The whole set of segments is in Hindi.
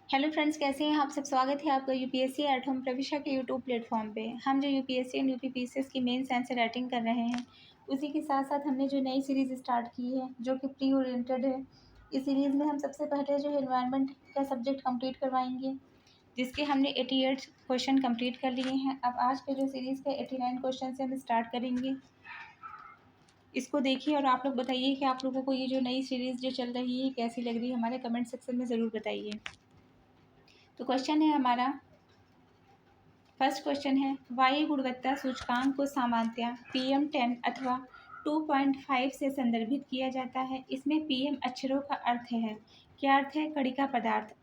हेलो फ्रेंड्स, कैसे हैं आप सब। स्वागत है आपका यूपीएससी एट होम प्रविशा के यूट्यूब प्लेटफॉर्म पे। हम जो यूपीएससी एंड यूपीपीसीएस की मेन आंसर राइटिंग कर रहे हैं, उसी के साथ साथ हमने जो नई सीरीज़ स्टार्ट की है जो कि प्री ओरिएंटेड है। इस सीरीज़ में हम सबसे पहले जो है एनवायरनमेंट का सब्जेक्ट कंप्लीट करवाएंगे, जिसके हमने 88 क्वेश्चन कंप्लीट कर लिए हैं। अब आज के जो सीरीज़ के 89 क्वेश्चन से हम स्टार्ट करेंगे। इसको देखिए और आप लोग बताइए कि आप लोगों को ये जो नई सीरीज़ जो चल रही है कैसी लग रही है। हमारे कमेंट सेक्शन में ज़रूर बताइए। तो क्वेश्चन है हमारा, फर्स्ट क्वेश्चन है, वायु गुणवत्ता सूचकांक को सामान्यतया PM10 अथवा 2.5 से संदर्भित किया जाता है। इसमें PM अक्षरों का अर्थ है, क्या अर्थ है? कणिका पदार्थ।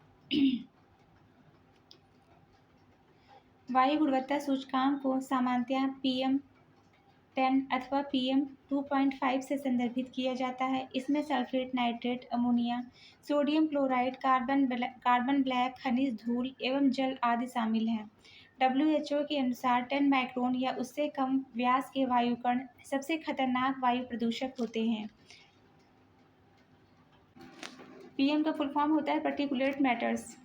वायु गुणवत्ता सूचकांक को सामान्यतया PM10 अथवा PM2.5 से संदर्भित किया जाता है। इसमें sulphate, nitrate, ammonia, sodium chloride, carbon black, खनिज धूल एवं जल आदि शामिल हैं। WHO के अनुसार 10 माइक्रोन या उससे कम व्यास के वायुकण सबसे खतरनाक वायु प्रदूषक होते हैं। PM का फुल फॉर्म होता है पर्टिकुलेट मैटर्स।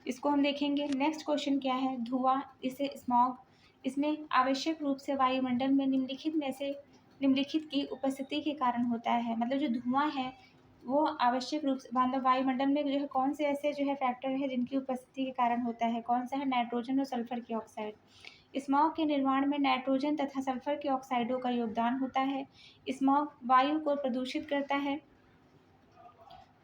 इसको हम देखेंगे। नेक्स्ट क्वेश्चन क्या है? धुआं, इसे स्मॉग। इसमें आवश्यक रूप से वायुमंडल में निम्नलिखित की उपस्थिति के कारण होता है। मतलब जो धुआं है वो आवश्यक रूप से मतलब वायुमंडल में जो है कौन से ऐसे जो है फैक्टर है जिनकी उपस्थिति के कारण होता है। कौन सा है? नाइट्रोजन और सल्फर के ऑक्साइड। स्मॉग के निर्माण में नाइट्रोजन तथा सल्फर के ऑक्साइडों का योगदान होता है। स्मॉग वायु को प्रदूषित करता है।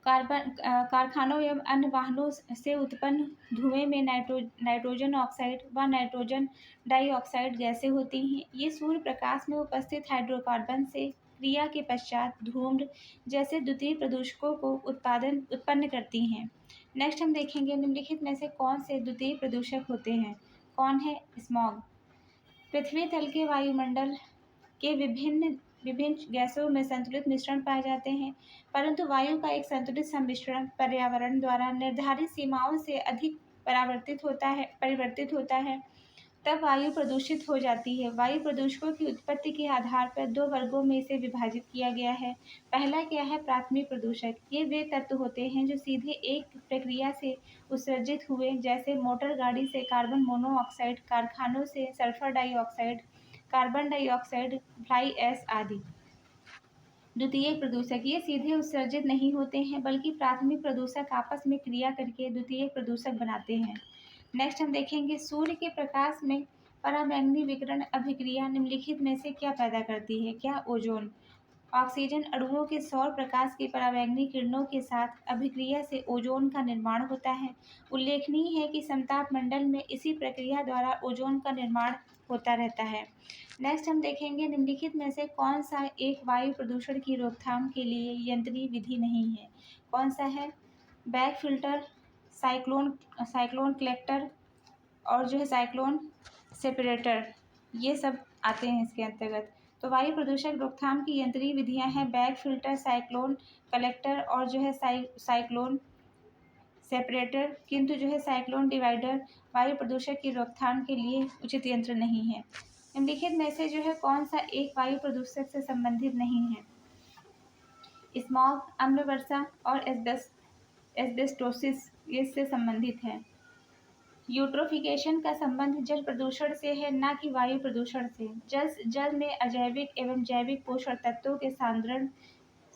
कारखानों एवं अन्य वाहनों से उत्पन्न धुएं में नाइट्रोजन ऑक्साइड व नाइट्रोजन डाइऑक्साइड गैसें होती हैं। ये सूर्य प्रकाश में उपस्थित हाइड्रोकार्बन से क्रिया के पश्चात धूम्र जैसे द्वितीय प्रदूषकों को उत्पन्न करती हैं। नेक्स्ट हम देखेंगे, निम्नलिखित में से कौन से द्वितीय प्रदूषक होते हैं? कौन है? स्मॉग। पृथ्वी तल के वायुमंडल के विभिन्न विभिन्न गैसों में संतुलित मिश्रण पाए जाते हैं, परंतु वायु का एक संतुलित सम्मिश्रण पर्यावरण द्वारा निर्धारित सीमाओं से अधिक परिवर्तित होता है, तब वायु प्रदूषित हो जाती है। वायु प्रदूषकों की उत्पत्ति के आधार पर दो वर्गों में इसे विभाजित किया गया है। पहला क्या है? प्राथमिक प्रदूषक। ये वे तत्व होते हैं जो सीधे एक प्रक्रिया से उत्सर्जित हुए, जैसे मोटर गाड़ी से कार्बन मोनोऑक्साइड, कारखानों से sulphur dioxide, carbon dioxide, fly ash आदि। द्वितीयक प्रदूषक, ये सीधे उत्सर्जित नहीं होते हैं बल्कि प्राथमिक प्रदूषक आपस में क्रिया करके द्वितीयक प्रदूषक बनाते हैं। नेक्स्ट हम देखेंगे, सूर्य के प्रकाश में पराबैंगनी विकिरण अभिक्रिया निम्नलिखित में से क्या पैदा करती है? क्या? ओजोन। ऑक्सीजन अणुओं के सौर प्रकाश की पराबैंगनी किरणों के साथ अभिक्रिया से ओजोन का निर्माण होता है। उल्लेखनीय है कि समताप मंडल में इसी प्रक्रिया द्वारा ओजोन का निर्माण होता रहता है। नेक्स्ट हम देखेंगे, निम्नलिखित में से कौन सा एक वायु प्रदूषण की रोकथाम के लिए यंत्रीय विधि नहीं है? कौन सा है? बैग फिल्टर, साइक्लोन कलेक्टर और जो है साइक्लोन सेपरेटर, ये सब आते हैं इसके अंतर्गत। तो वायु प्रदूषण रोकथाम की यंत्रीय विधियां हैं बैग फिल्टर, साइक्लोन कलेक्टर और जो है साइक्लोन सेपरेटर, किंतु जो है साइक्लोन डिवाइडर वायु प्रदूषण की रोकथाम के लिए उचित यंत्र नहीं है। निम्नलिखित में से जो है कौन सा एक वायु प्रदूषक से संबंधित नहीं है? स्मॉग, अम्ल वर्षा और एस्बेस्टोसिस इससे संबंधित है। यूट्रोफिकेशन का संबंध जल प्रदूषण से है, न कि वायु प्रदूषण से। जल में अजैविक एवं जैविक पोषण तत्वों के सांद्रण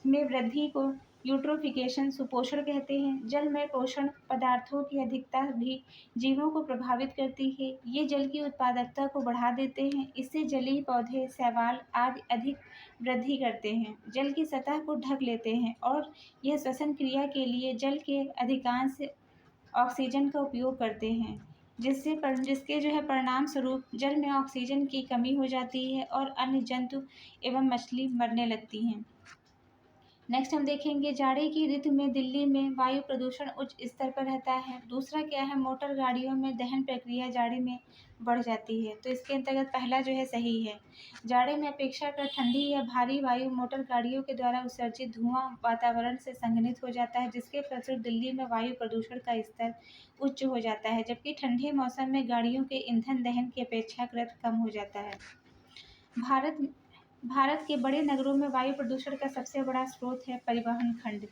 में वृद्धि को यूट्रोफिकेशन सुपोषण कहते हैं। जल में पोषण पदार्थों की अधिकता भी जीवों को प्रभावित करती है। ये जल की उत्पादकता को बढ़ा देते हैं। इससे जलीय पौधे, शैवाल आदि अधिक वृद्धि करते हैं, जल की सतह को ढक लेते हैं और यह श्वसन क्रिया के लिए जल के अधिकांश ऑक्सीजन का उपयोग करते हैं, जिसके जो है परिणाम स्वरूप जल में ऑक्सीजन की कमी हो जाती है और अन्य जंतु एवं मछली मरने लगती हैं। नेक्स्ट हम देखेंगे, जाड़े की ऋतु में दिल्ली में वायु प्रदूषण उच्च स्तर पर रहता है। दूसरा क्या है? मोटर गाड़ियों में दहन प्रक्रिया जाड़े में बढ़ जाती है। तो इसके अंतर्गत पहला जो है सही है। जाड़े में अपेक्षाकृत ठंडी या भारी वायु मोटर गाड़ियों के द्वारा उत्सर्जित धुआं वातावरण से संघनित हो जाता है, जिसके फलस्वरूप दिल्ली में वायु प्रदूषण का स्तर उच्च हो जाता है, जबकि ठंडे मौसम में गाड़ियों के ईंधन दहन की अपेक्षाकृत कम हो जाता है। भारत के बड़े नगरों में वायु प्रदूषण का सबसे बड़ा स्रोत है परिवहन खंड।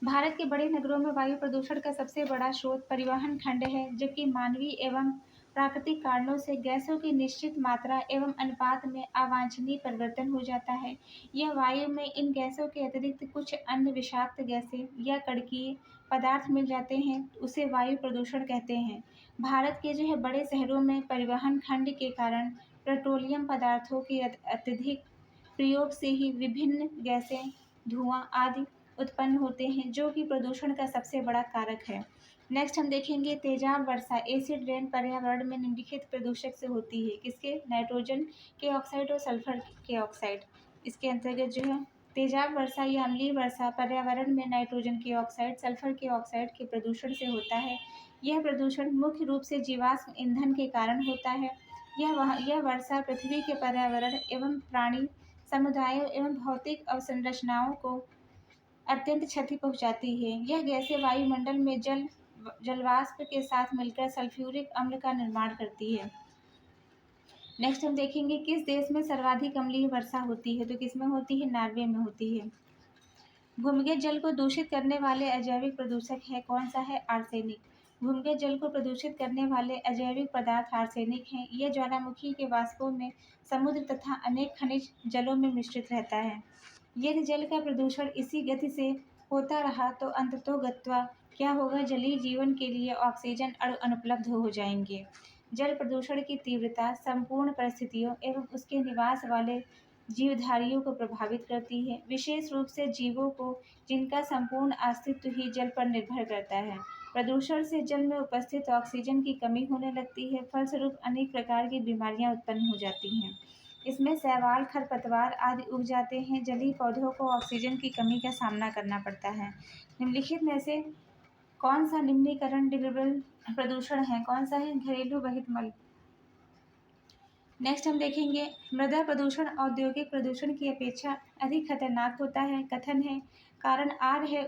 भारत के बड़े नगरों में वायु प्रदूषण का सबसे बड़ा स्रोत परिवहन खंड है, जबकि मानवीय एवं प्राकृतिक कारणों से गैसों की निश्चित मात्रा एवं अनुपात में अवांछनीय परिवर्तन हो जाता है। यह वायु में इन गैसों के अतिरिक्त कुछ अन्य विषाक्त गैसें या कणकीय पदार्थ मिल जाते हैं, उसे वायु प्रदूषण कहते हैं। भारत के जो है बड़े शहरों में परिवहन खंड के कारण पेट्रोलियम पदार्थों के अत्यधिक प्रयोग से ही विभिन्न गैसें, धुआं आदि उत्पन्न होते हैं, जो कि प्रदूषण का सबसे बड़ा कारक है। नेक्स्ट हम देखेंगे तेजाब वर्षा एसिड रेन पर्यावरण में निम्नलिखित प्रदूषक से होती है। किसके? नाइट्रोजन के ऑक्साइड और सल्फर के ऑक्साइड। इसके अंतर्गत जो है तेजाब वर्षा या अम्लीय वर्षा पर्यावरण में नाइट्रोजन के ऑक्साइड, सल्फर के ऑक्साइड के प्रदूषण से होता है। यह प्रदूषण मुख्य रूप से जीवाश्म ईंधन के कारण होता है। यह वर्षा पृथ्वी के पर्यावरण एवं प्राणी समुदायों एवं भौतिक अवसंरचनाओं को अत्यंत क्षति पहुंचाती है। यह गैसें वायुमंडल में जलवाष्प के साथ मिलकर सल्फ्यूरिक अम्ल का निर्माण करती है। नेक्स्ट हम देखेंगे किस देश में सर्वाधिक अम्लीय वर्षा होती है, तो किसमें होती है? नॉर्वे में होती है। भूमिगत जल को दूषित करने वाले अजैविक प्रदूषक है कौन सा है? आर्सेनिक। भूमिगत जल को प्रदूषित करने वाले अजैविक पदार्थ आर्सेनिक हैं। यह ज्वालामुखी के वाष्पों में, समुद्र तथा अनेक खनिज जलों में मिश्रित रहता है। यदि जल का प्रदूषण इसी गति से होता रहा तो अंततोगत्वा क्या होगा? जलीय जीवन के लिए ऑक्सीजन अणु अनुपलब्ध हो जाएंगे। जल प्रदूषण की तीव्रता संपूर्ण परिस्थितियों एवं उसके निवास वाले जीवधारियों को प्रभावित करती है, विशेष रूप से जीवों को जिनका संपूर्ण अस्तित्व ही जल पर निर्भर करता है। प्रदूषण से जल में उपस्थित ऑक्सीजन की कमी होने लगती है, फलस्वरूप अनेक प्रकार की बीमारियां उत्पन्न हो जाती हैं। इसमें शैवाल, खरपतवार आदि उग जाते हैं। जलीय पौधों को ऑक्सीजन की कमी का सामना करना पड़ता है। निम्नलिखित में से कौन सा निम्नीकरण डिग्रेडेबल प्रदूषण है? कौन सा है? घरेलू वहित मल। नेक्स्ट हम देखेंगे मृदा प्रदूषण औद्योगिक प्रदूषण की अपेक्षा अधिक खतरनाक होता है। कथन है कारण आर है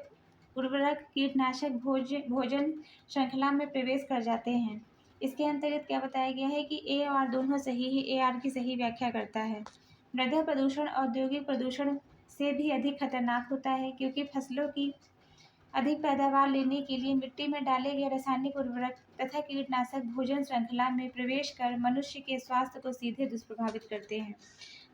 उर्वरक कीटनाशक भोजन श्रृंखला में प्रवेश कर जाते हैं। इसके अंतर्गत क्या बताया गया है कि ए और आर दोनों सही है। ए आर की सही व्याख्या करता है। मृदा प्रदूषण औद्योगिक प्रदूषण से भी अधिक खतरनाक होता है, क्योंकि फसलों की अधिक पैदावार लेने के लिए मिट्टी में डाले गए रासायनिक उर्वरक तथा कीटनाशक भोजन श्रृंखला में प्रवेश कर मनुष्य के स्वास्थ्य को सीधे दुष्प्रभावित करते हैं।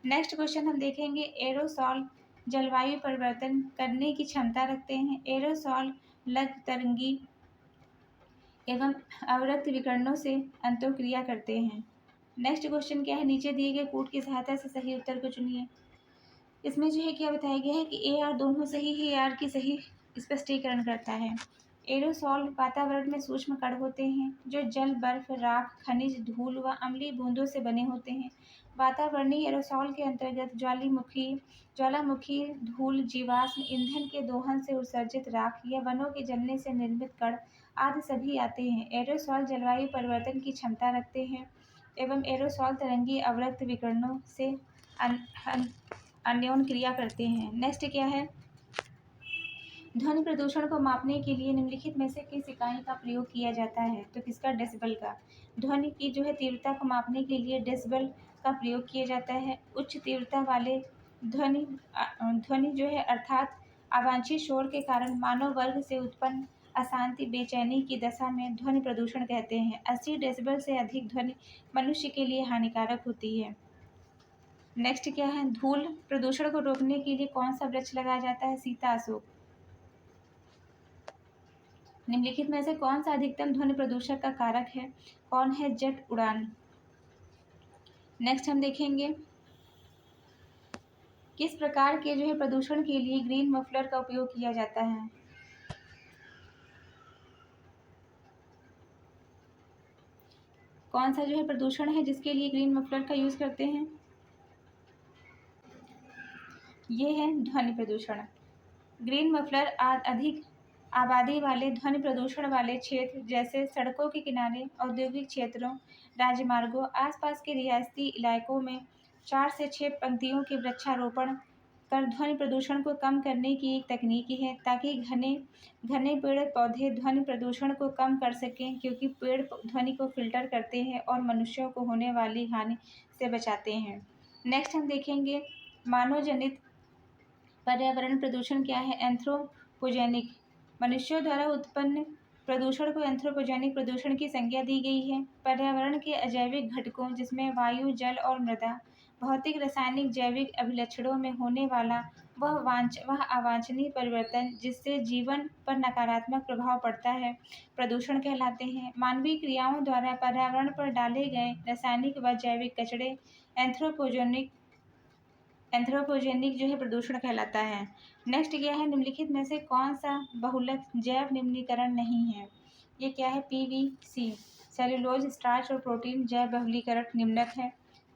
नेक्स्ट क्वेश्चन हम देखेंगे एरोसॉल जलवायु परिवर्तन करने की क्षमता रखते हैं। एरोसॉल लघु तरंगी एवं अवरक्त विकिरणों से अंतःक्रिया करते हैं। नेक्स्ट क्वेश्चन क्या है? नीचे दिए गए कूट की सहायता से सही उत्तर को चुनिए। इसमें जो है क्या बताया गया है कि ए आर दोनों सही है। ए आर की सही स्पष्टीकरण करता है। एरोसॉल वातावरण में सूक्ष्म कण होते हैं जो जल, बर्फ, राख, खनिज, धूल व अम्लीय बूंदों से बने होते हैं। वातावरणीय एरोसॉल के अंतर्गत ज्वालामुखी धूल, जीवाश्म ईंधन के दोहन से उत्सर्जित राख या वनों के जलने से निर्मित कण आदि सभी आते हैं। एरोसॉल जलवायु परिवर्तन की क्षमता रखते हैं एवं एरोसॉल तरंगी अवरक्त विकिरणों से अन्योन क्रिया करते हैं। नेक्स्ट क्या है? ध्वनि प्रदूषण को मापने के लिए निम्नलिखित में से किस इकाई का प्रयोग किया जाता है? तो किसका? डेसिबल का। ध्वनि की जो है तीव्रता को मापने के लिए डेसिबल का प्रयोग किया जाता है। उच्च तीव्रता वाले ध्वनि जो है अर्थात अवांछित शोर के कारण मानव वर्ग से उत्पन्न अशांति, बेचैनी की दशा में ध्वनि प्रदूषण कहते हैं। 80 डेसिबल से अधिक ध्वनि मनुष्य के लिए हानिकारक होती है। नेक्स्ट क्या है? धूल प्रदूषण को रोकने के लिए कौन सा वृक्ष लगाया जाता है? सीता अशोक। निम्नलिखित में से कौन सा अधिकतम ध्वनि प्रदूषक का कारक है? कौन है? जेट उड़ान। नेक्स्ट हम देखेंगे किस प्रकार के जो है प्रदूषण के लिए ग्रीन मफलर का उपयोग किया जाता है? कौन सा जो है प्रदूषण है जिसके लिए ग्रीन मफलर का यूज करते हैं? ये है ध्वनि प्रदूषण। ग्रीन मफलर अधिक आबादी वाले ध्वनि प्रदूषण वाले क्षेत्र जैसे सड़कों के किनारे, औद्योगिक क्षेत्रों, राजमार्गों, आसपास के रिहायशी इलाकों में 4 से 6 पंक्तियों के वृक्षारोपण कर ध्वनि प्रदूषण को कम करने की एक तकनीक है, ताकि घने पेड़ पौधे ध्वनि प्रदूषण को कम कर सकें, क्योंकि पेड़ ध्वनि को फिल्टर करते हैं और मनुष्यों को होने वाली हानि से बचाते हैं। नेक्स्ट हम देखेंगे मानव जनित पर्यावरण प्रदूषण क्या है? एंथ्रोपोजेनिक। मनुष्यों द्वारा उत्पन्न प्रदूषण को एंथ्रोपोजेनिक प्रदूषण की संज्ञा दी गई है। पर्यावरण के अजैविक घटकों जिसमें वायु, जल और मृदा, भौतिक, रासायनिक, जैविक अभिलक्षणों में होने वाला वह अवांछनीय परिवर्तन जिससे जीवन पर नकारात्मक प्रभाव पड़ता है, प्रदूषण कहलाते हैं। मानवीय क्रियाओं द्वारा पर्यावरण पर डाले गए रासायनिक व जैविक कचरे एंथ्रोपोजेनिक एंथ्रोपोजेनिक जो है प्रदूषण कहलाता है। नेक्स्ट क्या है, निम्नलिखित में से कौन सा बहुलक जैव निम्नीकरण नहीं है? ये क्या है? पीवीसी, सेलुलोज, स्टार्च और प्रोटीन जैव बहुलीकरण निम्नक है।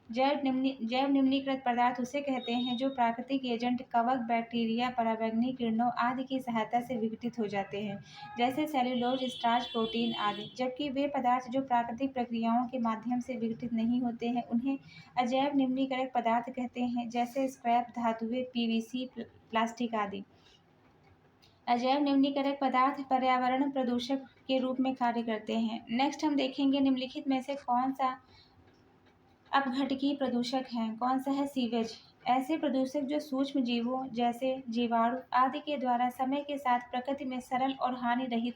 जैव निम्नीकृत पदार्थ उसे कहते हैं जो प्राकृतिक एजेंट कवक, बैक्टीरिया, पराबैंगनी किरणों आदि की सहायता से विघटित हो जाते हैं, जैसे सेल्यूलोज, स्टार्च, प्रोटीन आदि। जबकि वे पदार्थ जो प्राकृतिक प्रक्रियाओं के माध्यम से विघटित नहीं होते हैं उन्हें अजैव निम्नीकरण पदार्थ कहते हैं, जैसे स्क्रैप धातुएं, पीवीसी, प्लास्टिक आदि। अजैव निम्नीकरण पदार्थ पर्यावरण प्रदूषक के रूप में कार्य करते हैं। नेक्स्ट हम देखेंगे निम्नलिखित में से कौन सा अपघटकीय प्रदूषक हैं? कौन सा है? सीवेज। ऐसे प्रदूषक जो सूक्ष्म जीवों जैसे जीवाणु आदि के द्वारा समय के साथ प्रकृति में सरल और हानि रहित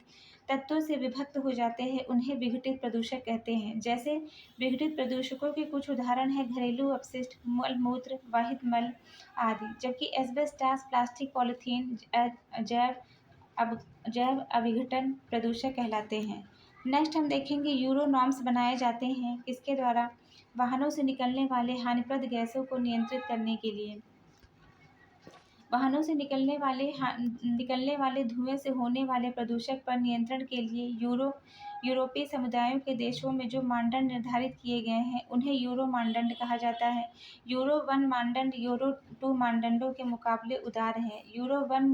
तत्वों से विभक्त हो जाते हैं उन्हें विघटित प्रदूषक कहते हैं। जैसे विघटित प्रदूषकों के कुछ उदाहरण हैं घरेलू अपशिष्ट, मल मूत्र, वाहित मल आदि। जबकि एस्बेस्टास, प्लास्टिक, पॉलीथीन जैव अविघटन प्रदूषक कहलाते हैं। नेक्स्ट हम देखेंगे यूरो नॉर्म्स बनाए जाते हैं किसके द्वारा? वाहनों से निकलने वाले हानिप्रद गैसों को नियंत्रित करने के लिए। वाहनों से निकलने वाले धुएं से होने वाले प्रदूषक पर नियंत्रण के लिए यूरोपीय समुदायों के देशों में जो मानदंड निर्धारित किए गए हैं उन्हें यूरो मानदंड कहा जाता है। यूरो 1 मानदंड यूरो 2 मानदंडों के मुकाबले उदार है। यूरो 1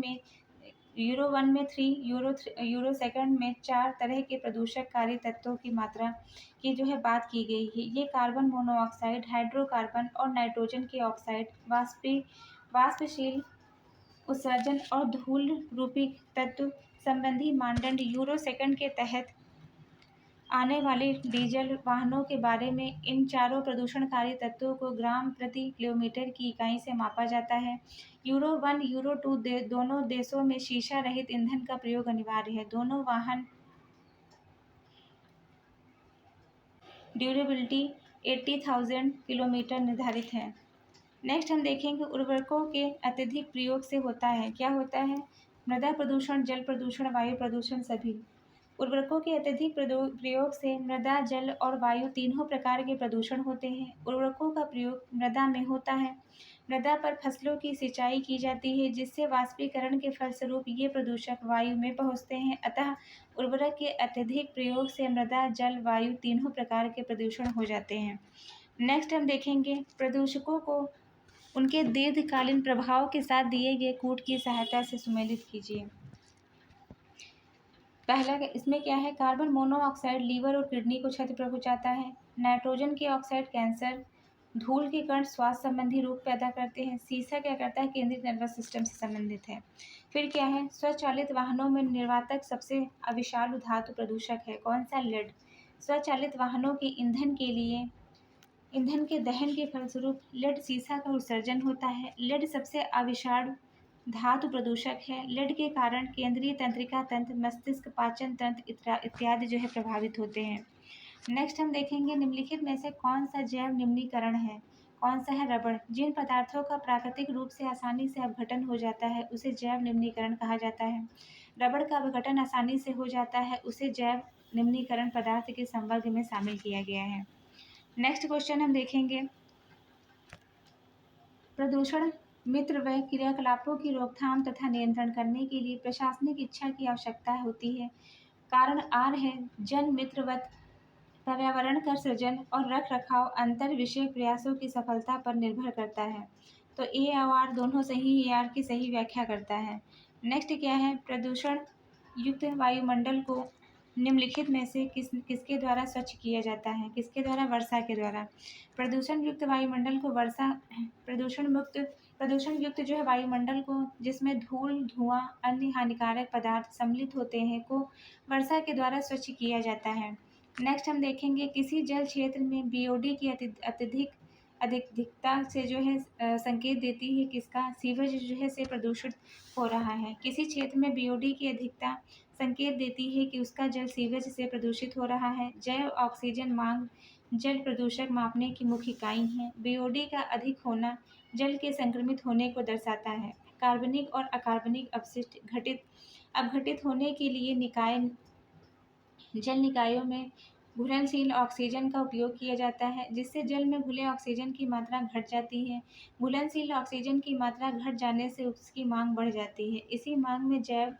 में 3, यूरो सेकंड में 4 तरह के प्रदूषककारी तत्वों की मात्रा की जो है बात की गई है। ये कार्बन मोनोऑक्साइड, हाइड्रोकार्बन और नाइट्रोजन के ऑक्साइड, वाष्पशील उत्सर्जन और धूल रूपी तत्व संबंधी मानदंड यूरो सेकंड के तहत आने वाले डीजल वाहनों के बारे में इन चारों प्रदूषणकारी तत्वों को ग्राम प्रति किलोमीटर की इकाई से मापा जाता है। यूरो 1, यूरो 2 दोनों देशों में शीशा रहित ईंधन का प्रयोग अनिवार्य है। दोनों वाहन ड्यूरेबिलिटी 80,000 किलोमीटर निर्धारित है। नेक्स्ट हम देखेंगे उर्वरकों के अत्यधिक प्रयोग से होता है। क्या होता है? मृदा प्रदूषण, जल प्रदूषण, वायु प्रदूषण सभी। उर्वरकों के अत्यधिक प्रयोग से मृदा, जल और वायु तीनों प्रकार के प्रदूषण होते हैं। उर्वरकों का प्रयोग मृदा में होता है। मृदा पर फसलों की सिंचाई की जाती है जिससे वाष्पीकरण के फलस्वरूप ये प्रदूषक वायु में पहुँचते हैं। अतः उर्वरक के अत्यधिक प्रयोग से मृदा, जल, वायु तीनों प्रकार के प्रदूषण हो जाते हैं। नेक्स्ट हम देखेंगे प्रदूषकों को उनके दीर्घकालीन प्रभाव के साथ दिए गए कूट की सहायता से सुमेलित कीजिए। पहला इसमें क्या है? कार्बन मोनोऑक्साइड लीवर और किडनी को क्षति पहुंचाता है। नाइट्रोजन के ऑक्साइड कैंसर, धूल के कण स्वास्थ्य संबंधी रोग पैदा करते हैं। सीसा क्या करता है? केंद्रीय नर्वस सिस्टम से संबंधित है। फिर क्या है? स्वचालित वाहनों में निर्वातक सबसे अविषालु धातु प्रदूषक है। कौन सा? लेड। स्वचालित वाहनों के ईंधन के दहन के फलस्वरूप लेड सीसा का उत्सर्जन होता है। लेड सबसे अविषाणु धातु प्रदूषक है। लेड के कारण केंद्रीय तंत्रिका तंत्र, मस्तिष्क, पाचन तंत्र इत्यादि जो है प्रभावित होते हैं। नेक्स्ट हम देखेंगे निम्नलिखित में से कौन सा जैव निम्नीकरण है? कौन सा है? रबड़। जिन पदार्थों का प्राकृतिक रूप से आसानी से अपघटन हो जाता है उसे जैव निम्नीकरण कहा जाता है। रबड़ का अपघटन आसानी से हो जाता है उसे जैव निम्नीकरण पदार्थ के संवर्ग में शामिल किया गया है। नेक्स्ट क्वेश्चन हम देखेंगे प्रदूषण मित्र व क्रियाकलापों की रोकथाम तथा नियंत्रण करने के लिए प्रशासनिक इच्छा की आवश्यकता होती है। कारण आर है जन मित्रवत पर्यावरण का सृजन और रख रखाव अंतर विषय प्रयासों की सफलता पर निर्भर करता है। तो ए और आर दोनों सही ए आर की सही व्याख्या करता है। नेक्स्ट क्या है? प्रदूषण युक्त वायुमंडल को निम्नलिखित में से किसके द्वारा स्वच्छ किया जाता है? किसके द्वारा? वर्षा के द्वारा। प्रदूषण युक्त वायुमंडल को प्रदूषण युक्त जो है वायुमंडल को जिसमें धूल, धुआं, अन्य हानिकारक पदार्थ सम्मिलित होते हैं को वर्षा के द्वारा स्वच्छ किया जाता है। नेक्स्ट हम देखेंगे किसी जल क्षेत्र में बीओडी की अत्यधिक अधिकता से जो है संकेत देती है किसका, सीवेज जो है से प्रदूषित हो रहा है। किसी क्षेत्र में बीओडी की अधिकता संकेत देती है कि उसका जल सीवेज से प्रदूषित हो रहा है। जैव ऑक्सीजन मांग जल प्रदूषक मापने की मुख्य इकाई है। बीओडी का अधिक होना जल के संक्रमित होने को दर्शाता है। कार्बनिक और अकार्बनिक अपशिष्ट अपघटित होने के लिए जल निकायों में घुलनशील ऑक्सीजन का उपयोग किया जाता है, जिससे जल में घुले ऑक्सीजन की मात्रा घट जाती है। घुलनशील ऑक्सीजन की मात्रा घट जाने से उसकी मांग बढ़ जाती है। इसी मांग में जैव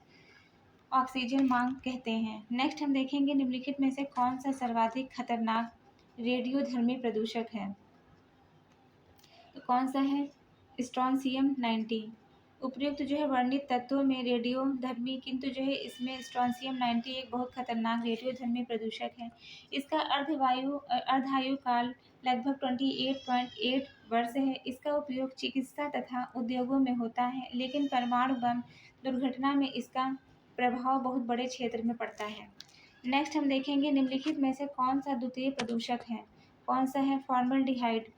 ऑक्सीजन मांग कहते हैं। नेक्स्ट हम देखेंगे निम्नलिखित में से कौन सा सर्वाधिक खतरनाक रेडियोधर्मी प्रदूषक है। तो कौन सा है, स्ट्रॉन्सियम 90। उपयुक्त जो है वर्णित तत्वों में रेडियोधर्मी, किंतु जो है इसमें स्ट्रॉन्सियम 90 एक बहुत खतरनाक रेडियोधर्मी प्रदूषक है। इसका अर्धायु काल लगभग 28.8 वर्ष है। इसका उपयोग चिकित्सा तथा उद्योगों में होता है, लेकिन परमाणु बम दुर्घटना में इसका प्रभाव बहुत बड़े क्षेत्र में पड़ता है। नेक्स्ट हम देखेंगे निम्नलिखित में से कौन सा द्वितीय प्रदूषक है। कौन सा है, फॉर्मल्डिहाइड।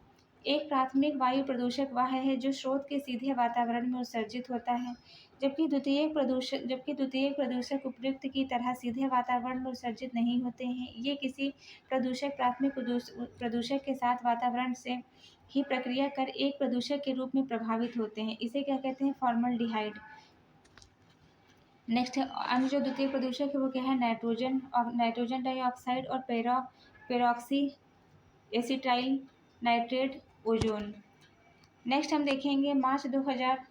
एक प्राथमिक वायु प्रदूषक वह है जो स्रोत के सीधे वातावरण में उत्सर्जित होता है, जबकि द्वितीयक प्रदूषक उपयुक्त की तरह सीधे वातावरण में उत्सर्जित नहीं होते हैं। ये किसी प्रदूषक प्राथमिक प्रदूषक के साथ वातावरण से ही प्रक्रिया कर एक प्रदूषक के रूप में प्रभावित होते हैं। इसे क्या कहते हैं, फॉर्मल्डिहाइड। नेक्स्ट अन्य जो द्वितीय प्रदूषक है वो क्या है, नाइट्रोजन डाइऑक्साइड और peroxy acetyl nitrate ozone. Next हम देखेंगे मार्च 2000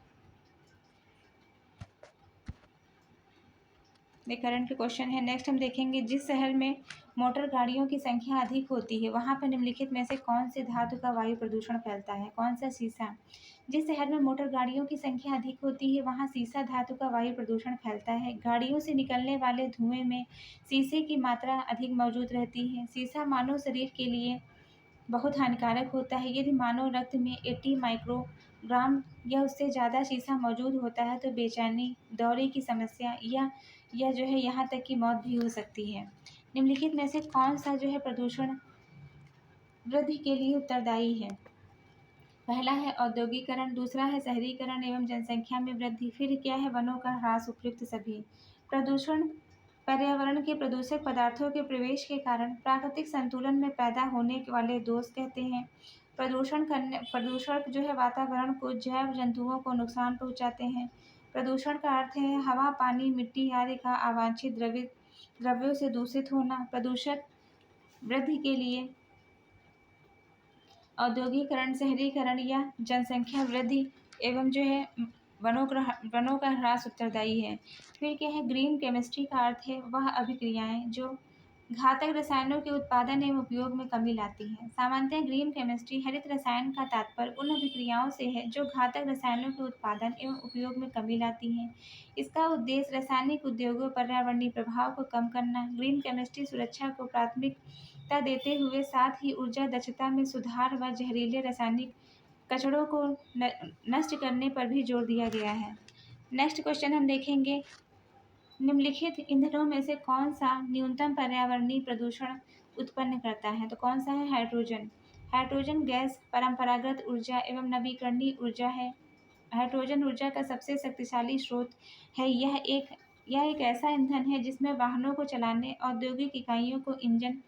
करंट के क्वेश्चन है। नेक्स्ट हम देखेंगे जिस शहर में मोटर गाड़ियों की संख्या अधिक होती है वहाँ पर निम्नलिखित में से कौन से धातु का वायु प्रदूषण फैलता है। कौन सा, सीसा। जिस शहर में मोटर गाड़ियों की संख्या अधिक होती है वहाँ सीसा धातु का वायु प्रदूषण फैलता है। गाड़ियों से निकलने वाले धुएं में सीसे की मात्रा अधिक मौजूद रहती है। सीसा मानव शरीर के लिए बहुत हानिकारक होता है। यदि मानव रक्त में 80 माइक्रोग्राम या उससे ज़्यादा शीशा मौजूद होता है तो बेचैनी, दौरे की समस्या या जो है यहाँ तक कि मौत भी हो सकती है। निम्नलिखित में से कौन सा जो है प्रदूषण वृद्धि के लिए उत्तरदायी है। पहला है औद्योगिकरण, दूसरा है शहरीकरण एवं जनसंख्या में वृद्धि, फिर क्या है, वनों का ह्रास। उपयुक्त सभी। प्रदूषण पर्यावरण के प्रदूषक पदार्थों के प्रवेश के कारण प्राकृतिक संतुलन में पैदा होने वाले दोष कहते हैं। प्रदूषण जो है वातावरण को, जैव जंतुओं को नुकसान पहुंचाते हैं। प्रदूषण का अर्थ है हवा, पानी, मिट्टी आदि का अवांछित द्रव्यों से दूषित होना। प्रदूषक वृद्धि के लिए औद्योगिकरण, शहरीकरण या जनसंख्या वृद्धि एवं जो है वनों का ह्रास उत्तरदायी है। फिर क्या है, ग्रीन केमिस्ट्री का अर्थ है वह अभिक्रियाएं जो घातक रसायनों के उत्पादन एवं उपयोग में कमी लाती हैं। सामान्यतः ग्रीन केमिस्ट्री हरित रसायन का तात्पर्य उन अभिक्रियाओं से है जो घातक रसायनों के उत्पादन एवं उपयोग में कमी लाती हैं। इसका उद्देश्य रासायनिक उद्योगों पर्यावरणीय प्रभाव को कम करना। ग्रीन केमिस्ट्री सुरक्षा को प्राथमिकता देते हुए साथ ही ऊर्जा दक्षता में सुधार व जहरीले रासायनिक कचड़ों को नष्ट करने पर भी जोर दिया गया है। नेक्स्ट क्वेश्चन हम देखेंगे निम्नलिखित ईंधनों में से कौन सा न्यूनतम पर्यावरणीय प्रदूषण उत्पन्न करता है। तो कौन सा है, हाइड्रोजन। हाइड्रोजन गैस परंपरागत ऊर्जा एवं नवीकरणीय ऊर्जा है। हाइड्रोजन ऊर्जा का सबसे शक्तिशाली स्रोत है। यह एक ऐसा ईंधन है जिसमें वाहनों को चलाने, औद्योगिक इकाइयों को इंजन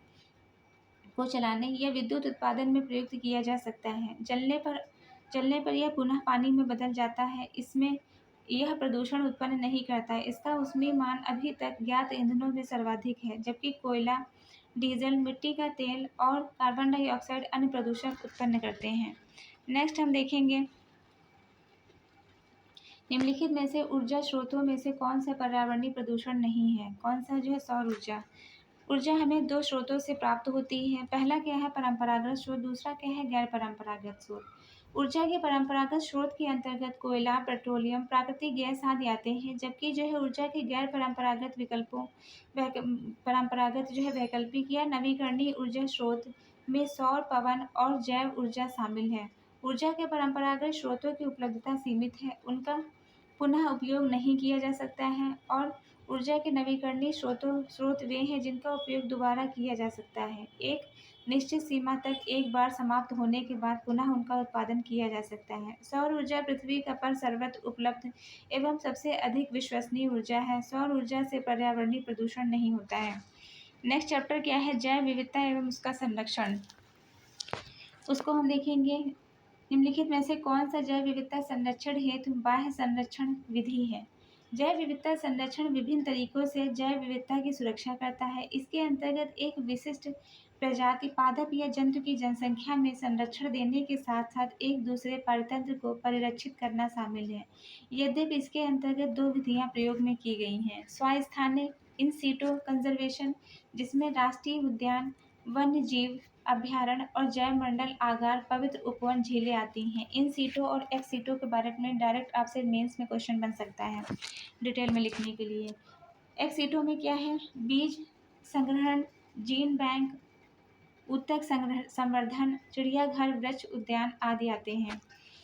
को चलाने या विद्युत उत्पादन में प्रयुक्त किया जा सकता है। जलने पर यह पुनः पानी में बदल जाता है। इसमें यह प्रदूषण उत्पन्न नहीं करता है। इसका ऊष्मीय मान अभी तक ज्ञात ईंधनों में सर्वाधिक है, जबकि कोयला, डीजल, मिट्टी का तेल और कार्बन डाइऑक्साइड अन्य प्रदूषक उत्पन्न करते हैं। नेक्स्ट हम देखेंगे निम्नलिखित में से ऊर्जा स्रोतों में से कौन सा पर्यावरणीय प्रदूषण नहीं है। कौन सा जो है, सौर ऊर्जा। ऊर्जा हमें दो स्रोतों से प्राप्त होती है। पहला क्या है, परंपरागत स्रोत, दूसरा क्या है, गैर परंपरागत स्रोत। ऊर्जा के परंपरागत स्रोत के अंतर्गत कोयला, पेट्रोलियम, प्राकृतिक गैस आदि आते हैं, जबकि जो है ऊर्जा के गैर परंपरागत जो है वैकल्पिक या नवीकरणीय ऊर्जा स्रोत में सौर, पवन और जैव ऊर्जा शामिल है। ऊर्जा के परंपरागत स्रोतों की उपलब्धता सीमित है, उनका पुनः उपयोग नहीं किया जा सकता है और ऊर्जा के नवीकरणीय स्रोत वे हैं जिनका उपयोग दोबारा किया जा सकता है। एक निश्चित सीमा तक एक बार समाप्त होने के बाद पुनः उनका उत्पादन किया जा सकता है। सौर ऊर्जा पृथ्वी पर सर्वत्र उपलब्ध एवं सबसे अधिक विश्वसनीय ऊर्जा है। सौर ऊर्जा से पर्यावरणीय प्रदूषण नहीं होता है। नेक्स्ट चैप्टर क्या है? जैव विविधता एवं उसका संरक्षण। उसको हम देखेंगे। निम्नलिखित में से कौन सा जैव विविधता संरक्षण हेतु बाह्य संरक्षण विधि है? जैव विविधता संरक्षण विभिन्न तरीकों से जैव विविधता की सुरक्षा करता है। इसके अंतर्गत एक विशिष्ट प्रजाति पादप या जंतु की जनसंख्या में संरक्षण देने के साथ साथ एक दूसरे पारतंत्र को परिरक्षित करना शामिल है। यद्यपि इसके अंतर्गत दो विधियां प्रयोग में की गई हैं। स्वास्थानिक इन सीटो कंजर्वेशन, जिसमें राष्ट्रीय उद्यान, वन्य जीव अभ्यारण्य और जैव मंडल आगार, पवित्र उपवन, झीलें आती हैं। इन सीटों और एक्स सीटों के बारे में डायरेक्ट आपसे मेंस में क्वेश्चन बन सकता है डिटेल में लिखने के लिए। एक्स सीटों में क्या है? बीज संग्रहण, जीन बैंक, ऊतक संवर्धन, चिड़ियाघर, वृक्ष उद्यान आदि आते हैं।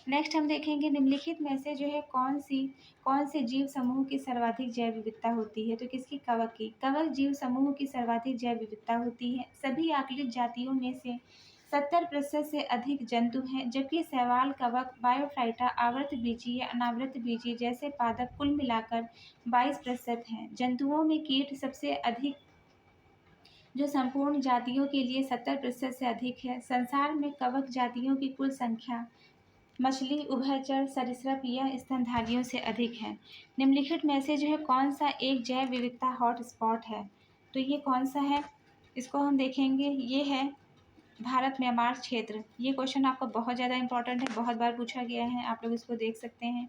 नेक्स्ट हम देखेंगे निम्नलिखित में से जो है कौन से जीव समूह की सर्वाधिक जैव विविधता होती है? तो किसकी? कवक की। कवक जीव समूह की सर्वाधिक जैव विविधता होती है। सभी आकलित जातियों में से 70% से अधिक जंतु हैं, जबकि शैवाल, कवक, बायोफाइटा, आवृतबीजी या अनावृतबीजी जैसे पादप कुल मिलाकर 22% हैं। जंतुओं में कीट सबसे अधिक, जो संपूर्ण जातियों के लिए 70% से अधिक है। संसार में कवक जातियों की कुल संख्या मछली, उभयचर, सरीसृप या स्तनधारियों से अधिक है। निम्नलिखित में से जो है कौन सा एक जैव विविधता हॉट स्पॉट है? तो ये कौन सा है? इसको हम देखेंगे। ये है भारत म्यांमार क्षेत्र। ये क्वेश्चन आपका बहुत ज़्यादा इंपॉर्टेंट है, बहुत बार पूछा गया है, आप लोग इसको देख सकते हैं।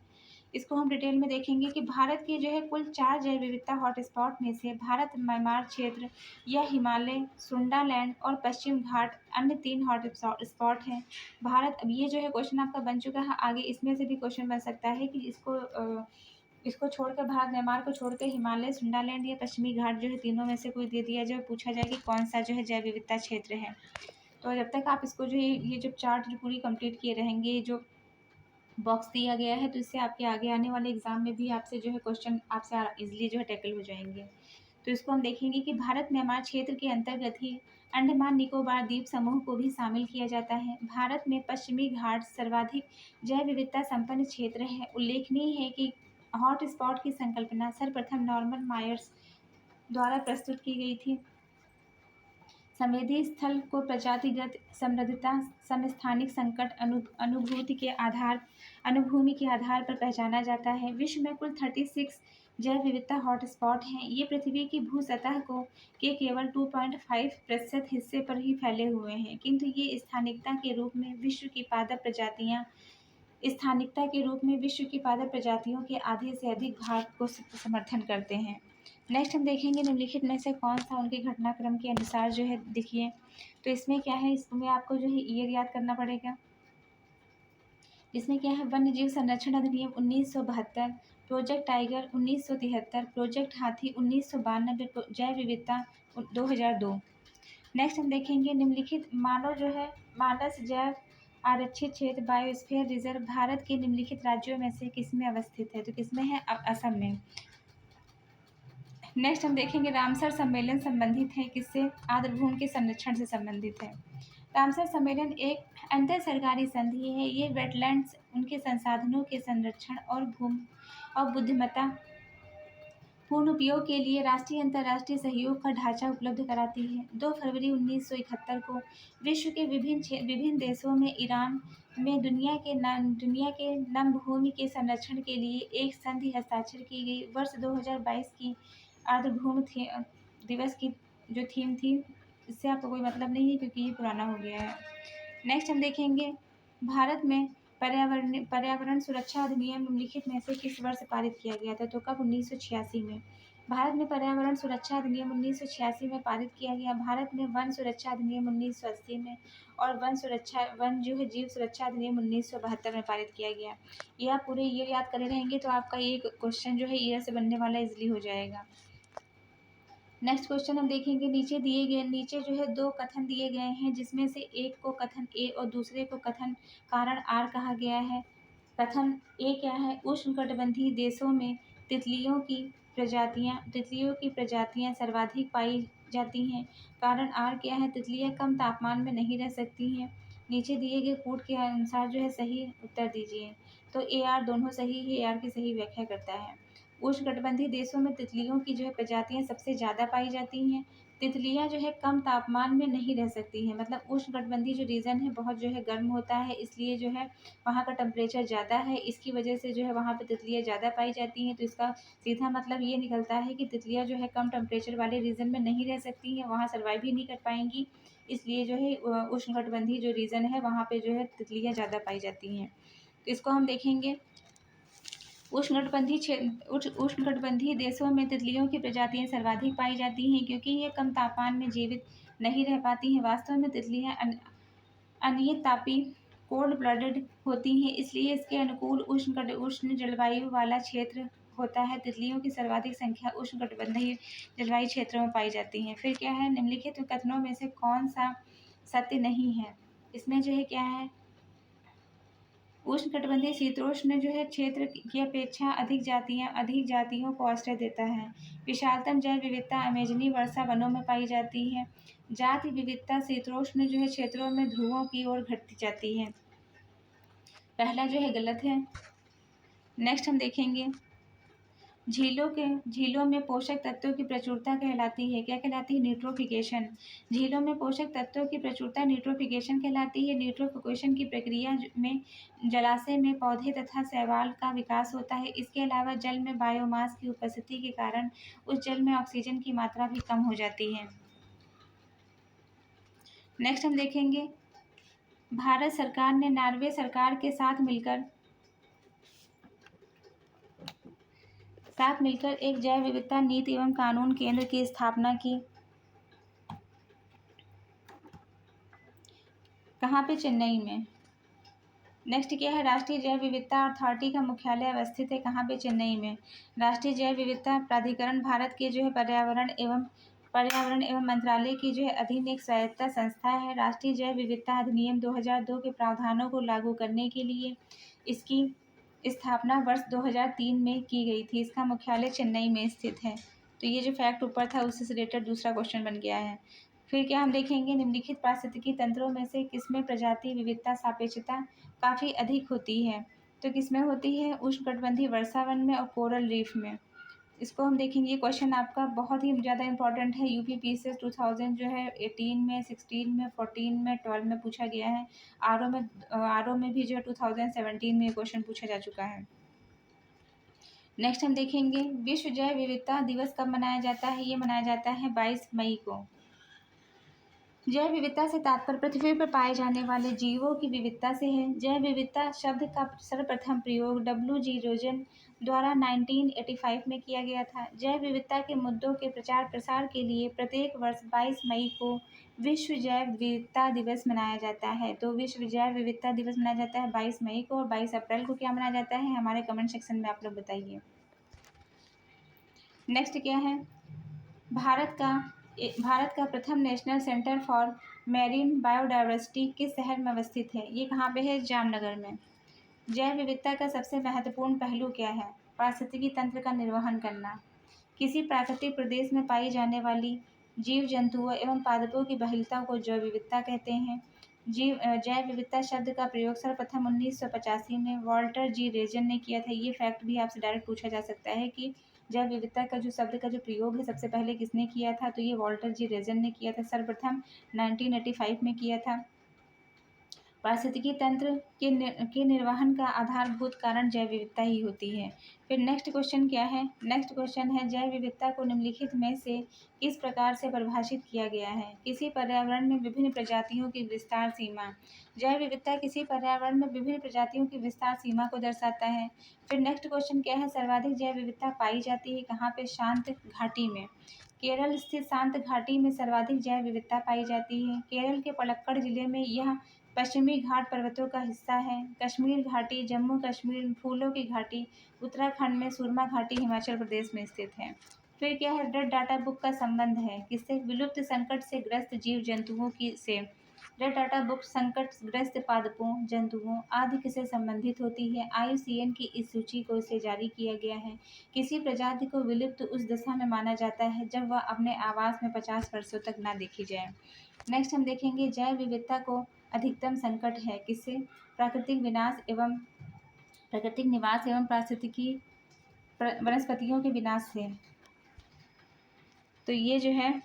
इसको हम डिटेल में देखेंगे कि भारत के जो है कुल 4 जैव विविधता हॉटस्पॉट में से भारत म्यांमार क्षेत्र या हिमालय, सुंडालैंड और पश्चिम घाट अन्य 3 हॉटस्पॉट हैं। भारत, अब ये जो है क्वेश्चन आपका बन चुका है, आगे इसमें से भी क्वेश्चन बन सकता है कि इसको छोड़कर, भारत म्यांमार को छोड़कर हिमालय, सुंडालैंड या पश्चिमी घाट जो है तीनों में से कोई दे दिया जाए, पूछा जाए कि कौन सा जो है जैव विविधता क्षेत्र है। तो जब तक आप इसको जो ये जो चार्ट जो पूरी कंप्लीट किए रहेंगे, जो बॉक्स दिया गया है, तो इससे आपके आगे आने वाले एग्जाम में भी आपसे जो है क्वेश्चन आपसे इजीली जो है टैकल हो जाएंगे। तो इसको हम देखेंगे कि भारत म्यांमार क्षेत्र के अंतर्गत ही अंडमान निकोबार द्वीप समूह को भी शामिल किया जाता है। भारत में पश्चिमी घाट सर्वाधिक जैव विविधता संपन्न क्षेत्र है। उल्लेखनीय है कि हॉट स्पॉट की संकल्पना सर्वप्रथम नॉर्मन मायर्स द्वारा प्रस्तुत की गई थी। संवेदी स्थल को प्रजातिगत समृद्धता, समस्थानिक संकट, अनुभूमि के आधार पर पहचाना जाता है। विश्व में कुल 36 जैव विविधता हॉटस्पॉट हैं। ये पृथ्वी की भू सतह के केवल 2.5% हिस्से पर ही फैले हुए हैं, किंतु ये स्थानिकता के रूप में विश्व की पादप प्रजातियों के आधे से अधिक भाग को समर्थन करते हैं। नेक्स्ट हम देखेंगे निम्नलिखित में से कौन सा उनके घटनाक्रम के अनुसार जो है, देखिए तो इसमें क्या है, इसमें आपको जो है ईयर याद करना पड़ेगा। इसमें क्या है? वन्य जीव संरक्षण अधिनियम 1972, प्रोजेक्ट टाइगर 1973, प्रोजेक्ट हाथी 1992, जैव विविधता 2002। नेक्स्ट हम देखेंगे निम्नलिखित मानस जैव आरक्षित क्षेत्र बायोस्फीयर रिजर्व भारत के निम्नलिखित राज्यों में से किसमें अवस्थित है? तो किसमें है? असम में। नेक्स्ट हम देखेंगे रामसर सम्मेलन संबंधित है किससे? आर्द्रभूमि के संरक्षण से संबंधित है। रामसर सम्मेलन एक अंतर सरकारी संधि है। ये वेटलैंड्स, उनके संसाधनों के संरक्षण और बुद्धिमत्ता पूर्ण उपयोग के लिए राष्ट्रीय अंतर्राष्ट्रीय सहयोग का ढांचा उपलब्ध कराती है। 2 फरवरी 1971 को विश्व के विभिन्न देशों में ईरान में दुनिया के नम भूमि के संरक्षण के लिए एक संधि हस्ताक्षर की गई। वर्ष 2022 की आर्द्रभूमि दिवस की जो थीम थी, इससे आपको कोई मतलब नहीं है क्योंकि ये पुराना हो गया है। नेक्स्ट हम देखेंगे भारत में पर्यावरण सुरक्षा अधिनियम निम्नलिखित में से किस वर्ष पारित किया गया था? तो कब? 1986 में। भारत में पर्यावरण सुरक्षा अधिनियम 1986 में पारित किया गया। भारत में वन सुरक्षा अधिनियम 1980 में और वन जो है जीव सुरक्षा अधिनियम 1972 में पारित किया गया। यह आप पूरे ईयर याद करे रहेंगे तो आपका ये क्वेश्चन जो है ईयर से बनने वाला इजली हो जाएगा। नेक्स्ट क्वेश्चन हम देखेंगे। नीचे जो है 2 कथन दिए गए हैं, जिसमें से एक को कथन ए और दूसरे को कथन कारण आर कहा गया है। कथन ए क्या है? उष्णकटिबंधीय देशों में तितलियों की तितलियों की प्रजातियाँ सर्वाधिक पाई जाती हैं। कारण आर क्या है? तितलियाँ कम तापमान में नहीं रह सकती हैं। नीचे दिए गए कोड के अनुसार जो है सही उत्तर दीजिए। तो ए आर दोनों सही है, ए आर की सही व्याख्या करता है। उष्णकटिबंधीय देशों में तितलियों की जो है प्रजातियाँ सबसे ज़्यादा पाई जाती हैं। तितलियाँ जो है कम तापमान में नहीं रह सकती हैं, मतलब उष्णकटिबंधीय जो रीजन है बहुत जो है गर्म होता है, इसलिए जो है वहाँ का टेम्परेचर ज़्यादा है, इसकी वजह से जो है वहाँ पे तितलियाँ ज़्यादा पाई जाती हैं। तो इसका सीधा मतलब ये निकलता है कि तितलियाँ जो है कम टेम्परेचर वाले रीजन में नहीं रह सकती हैं, वहाँ सर्वाइव ही नहीं कर पाएंगी। इसलिए जो है उष्णकटिबंधीय जो रीजन है वहाँ पे जो है तितलियाँ ज़्यादा पाई जाती हैं। तो इसको हम देखेंगे। उष्णकटिबंधीय देशों में तितलियों की प्रजातियां सर्वाधिक पाई जाती हैं क्योंकि ये कम तापमान में जीवित नहीं रह पाती हैं। वास्तव में तितलियां अनियतापी कोल्ड ब्लडेड होती हैं, इसलिए इसके अनुकूल उष्ण जलवायु वाला क्षेत्र होता है। तितलियों की सर्वाधिक संख्या उष्णकटिबंधीय जलवायु क्षेत्रों में पाई जाती हैं। फिर क्या है? निम्नलिखित कथनों में से कौन सा सत्य नहीं है? इसमें जो है क्या है? उष्णकटिबंधीय शीतोष्ण जो है क्षेत्र की अपेक्षा अधिक जातियों को आश्रय देता है। विशालतम जैव विविधता अमेजनी वर्षा वनों में पाई जाती है। जाति विविधता शीतोष्ण जो है क्षेत्रों में ध्रुवों की ओर घटती जाती है। पहला जो है गलत है। नेक्स्ट हम देखेंगे। झीलों में पोषक तत्वों की प्रचुरता कहलाती है। क्या कहलाती है? न्यूट्रोफिकेशन। झीलों में पोषक तत्वों की प्रचुरता न्यूट्रोफिकेशन कहलाती है। न्यूट्रोफिकेशन की प्रक्रिया में जलाशय में पौधे तथा शैवाल का विकास होता है। इसके अलावा जल में बायोमास की उपस्थिति के कारण उस जल में ऑक्सीजन की मात्रा भी कम हो जाती है। नेक्स्ट हम देखेंगे। भारत सरकार ने नॉर्वे सरकार के साथ मिलकर एक जैव विविधता नीति एवं कानून केंद्र की स्थापना की। कहाँ पे? चेन्नई में। नेक्स्ट क्या है? राष्ट्रीय जैव विविधता अथॉरिटी का मुख्यालय अवस्थित है कहाँ पे? चेन्नई में। राष्ट्रीय जैव विविधता प्राधिकरण भारत के जो है पर्यावरण एवं मंत्रालय की जो है अधीन एक स्वायत्त संस्था है। राष्ट्रीय जैव विविधता अधिनियम 2002 के प्रावधानों को लागू करने के लिए इसकी स्थापना वर्ष 2003 में की गई थी। इसका मुख्यालय चेन्नई में स्थित है। तो ये जो फैक्ट ऊपर था उससे रिलेटेड दूसरा क्वेश्चन बन गया है। फिर क्या हम देखेंगे? निम्नलिखित पारिस्थितिकी तंत्रों में से किसमें प्रजाति विविधता सापेक्षता काफ़ी अधिक होती है? तो किसमें होती है? उष्णकटिबंधीय वर्षावन में और कोरल रीफ में। इसको हम देखेंगे। क्वेश्चन आपका बहुत ही ज़्यादा इंपॉर्टेंट है। यूपीपीसीएस 2000 जो है 18 में, 16 में, 14 में, 12 में पूछा गया है। आरओ में भी जो है 2017 में क्वेश्चन पूछा जा चुका है। नेक्स्ट हम देखेंगे। विश्व जैव विविधता दिवस कब मनाया जाता है? ये मनाया जाता है 22 मई को। जैव विविधता से तात्पर्य पृथ्वी पर पाए जाने वाले जीवों की विविधता से है। जैव विविधता शब्द का सर्वप्रथम प्रयोग W.G. रोजन द्वारा 1985 में किया गया था। जैव विविधता के मुद्दों के प्रचार प्रसार के लिए प्रत्येक वर्ष 22 मई को विश्व जैव विविधता दिवस मनाया जाता है। तो विश्व जैव विविधता दिवस मनाया जाता है 22 मई को। और 22 अप्रैल को क्या मनाया जाता है? हमारे कमेंट सेक्शन में आप लोग बताइए। नेक्स्ट क्या है? भारत का प्रथम national centre for marine biodiversity किस शहर में अवस्थित है? ये कहाँ पे है? जामनगर में। जैव विविधता का सबसे महत्वपूर्ण पहलू क्या है? पारिस्थितिकी तंत्र का निर्वहन करना। किसी प्राकृतिक प्रदेश में पाई जाने वाली जीव जंतुओं एवं पादपों की बहुलता को जैव विविधता कहते हैं। जैव विविधता शब्द का प्रयोग सर्वप्रथम 1985 में वॉल्टर जी रेजन ने किया था। ये फैक्ट भी आपसे डायरेक्ट पूछा जा सकता है कि जैव विविधता का जो शब्द का जो प्रयोग है सबसे पहले किसने किया था? तो ये वॉल्टर जी रेजन ने किया था, सर्वप्रथम 1985 में किया था। पारिस्थितिकी तंत्र के निर्वहन का आधारभूत कारण जैव विविधता ही होती है। फिर नेक्स्ट क्वेश्चन क्या है? नेक्स्ट क्वेश्चन है जैव विविधता को निम्नलिखित में से किस प्रकार से परिभाषित किया गया है? किसी पर्यावरण में विभिन्न प्रजातियों की विस्तार सीमा। जैव विविधता किसी पर्यावरण में विभिन्न प्रजातियों की विस्तार सीमा को दर्शाता है। फिर नेक्स्ट क्वेश्चन क्या है? सर्वाधिक जैव विविधता पाई जाती है कहाँ पे? शांत घाटी में। केरल स्थित शांत घाटी में सर्वाधिक जैव विविधता पाई जाती है। केरल के पलक्कड़ जिले में यह पश्चिमी घाट पर्वतों का हिस्सा है। कश्मीर घाटी जम्मू कश्मीर, फूलों की घाटी उत्तराखंड में, सुरमा घाटी हिमाचल प्रदेश में स्थित है। फिर क्या है? रेड डाटा बुक का संबंध है किससे? विलुप्त संकट से ग्रस्त जीव जंतुओं की से। रेड डाटा बुक संकटग्रस्त पादपों, जंतुओं आदि से संबंधित होती है। IUCN की इस सूची को इसे जारी किया गया है। किसी प्रजाति को विलुप्त उस दशा में माना जाता है जब वह अपने आवास में 50 वर्षों तक ना देखी जाए। नेक्स्ट हम देखेंगे जैव विविधता को अधिकतम संकट है किससे? प्राकृतिक निवास एवं पारिस्थितिकी वनस्पतियों के विनाश से। तो ये जो है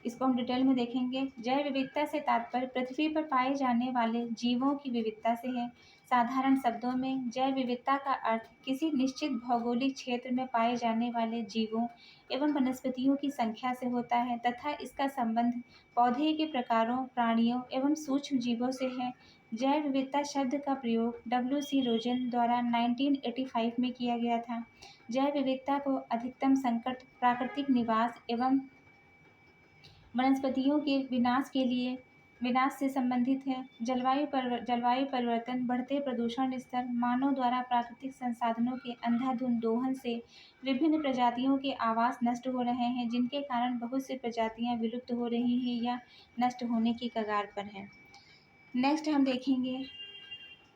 इसको हम डिटेल में देखेंगे। जैव विविधता से तात्पर्य पृथ्वी पर पाए जाने वाले जीवों की विविधता से है। साधारण शब्दों में जैव विविधता का अर्थ किसी निश्चित भौगोलिक क्षेत्र में पाए जाने वाले जीवों एवं वनस्पतियों की संख्या से होता है तथा इसका संबंध पौधे के प्रकारों, प्राणियों एवं सूक्ष्म जीवों से है। जैव विविधता शब्द का प्रयोग WC रोजन द्वारा 1985 में किया गया था। जैव विविधता को अधिकतम संकट प्राकृतिक निवास एवं वनस्पतियों के विनाश से संबंधित है। जलवायु परिवर्तन, बढ़ते प्रदूषण स्तर, मानव द्वारा प्राकृतिक संसाधनों के अंधाधुंध दोहन से विभिन्न प्रजातियों के आवास नष्ट हो रहे हैं, जिनके कारण बहुत सी प्रजातियां विलुप्त हो रही हैं या नष्ट होने की कगार पर हैं। नेक्स्ट हम देखेंगे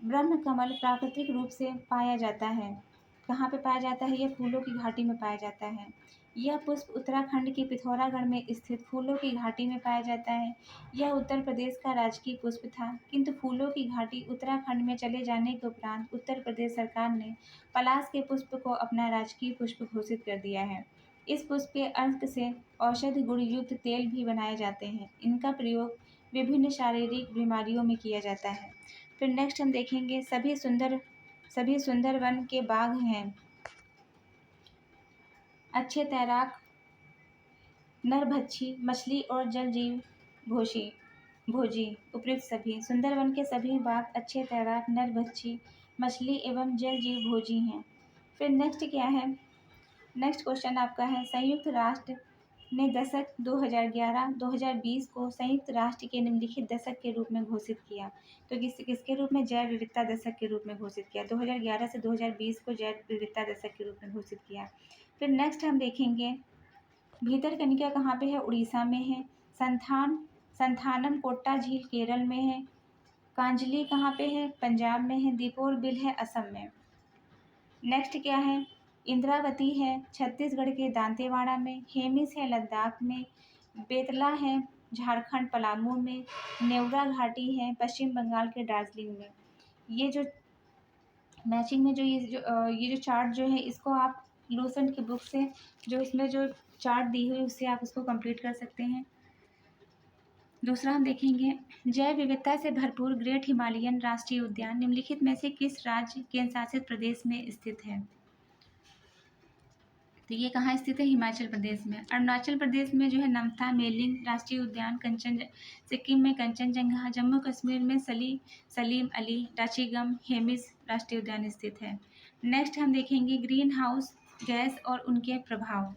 ब्रह्म कमल प्राकृतिक रूप से पाया जाता है। कहाँ पे पाया जाता है? यह फूलों की घाटी में पाया जाता है। यह पुष्प उत्तराखंड के पिथौरागढ़ में स्थित फूलों की घाटी में पाया जाता है। यह उत्तर प्रदेश का राजकीय पुष्प था, किंतु फूलों की घाटी उत्तराखंड में चले जाने के उपरांत उत्तर प्रदेश सरकार ने पलाश के पुष्प को अपना राजकीय पुष्प घोषित कर दिया है। इस पुष्प के अर्क से औषधि गुण युक्त तेल भी बनाए जाते हैं। इनका प्रयोग विभिन्न शारीरिक बीमारियों में किया जाता है। फिर नेक्स्ट हम देखेंगे सभी सुंदर वन के बाग हैं। अच्छे तैराक, नरभक्षी, मछली और जल जीव भोजी उपयुक्त सभी सुंदरवन के सभी बाग अच्छे तैराक, नरभक्षी, मछली एवं जल जीव भोजी हैं। फिर नेक्स्ट क्या है? नेक्स्ट क्वेश्चन आपका है संयुक्त राष्ट्र ने दशक 2011-2020 को संयुक्त राष्ट्र के निम्नलिखित दशक के रूप में घोषित किया। तो किसके रूप में? जैव विविधता दशक के रूप में घोषित किया। 2011 से 2020 को जैव विविधता दशक के रूप में घोषित किया। फिर नेक्स्ट हम देखेंगे भीतरकनिका कहाँ पे है? उड़ीसा में है। संथानम कोट्टा झील केरल में है। कांजली कहाँ पे है? पंजाब में है। दीपोर बिल है असम में। नेक्स्ट क्या है? इंद्रावती है छत्तीसगढ़ के दांतेवाड़ा में। हेमिस है लद्दाख में। बेतला है झारखंड पलामू में। नेवरा घाटी है पश्चिम बंगाल के दार्जिलिंग में। ये जो मैचिंग में ये जो चार्ट जो है इसको आप लूसेंट की बुक से जो इसमें जो चार्ट दी हुई उससे आप उसको कंप्लीट कर सकते हैं। दूसरा हम देखेंगे जैव विविधता से भरपूर ग्रेट हिमालयन राष्ट्रीय उद्यान निम्नलिखित में से किस राज्य केंद्र शासित प्रदेश में स्थित है? तो ये कहाँ स्थित है? हिमाचल प्रदेश में। अरुणाचल प्रदेश में जो है नमथा मेलिंग राष्ट्रीय उद्यान, सिक्किम में कंचनजंगा, जम्मू कश्मीर में सलीम अली, डाचीगम, हेमिस राष्ट्रीय उद्यान स्थित है। नेक्स्ट हम देखेंगे ग्रीन हाउस गैस और उनके प्रभाव।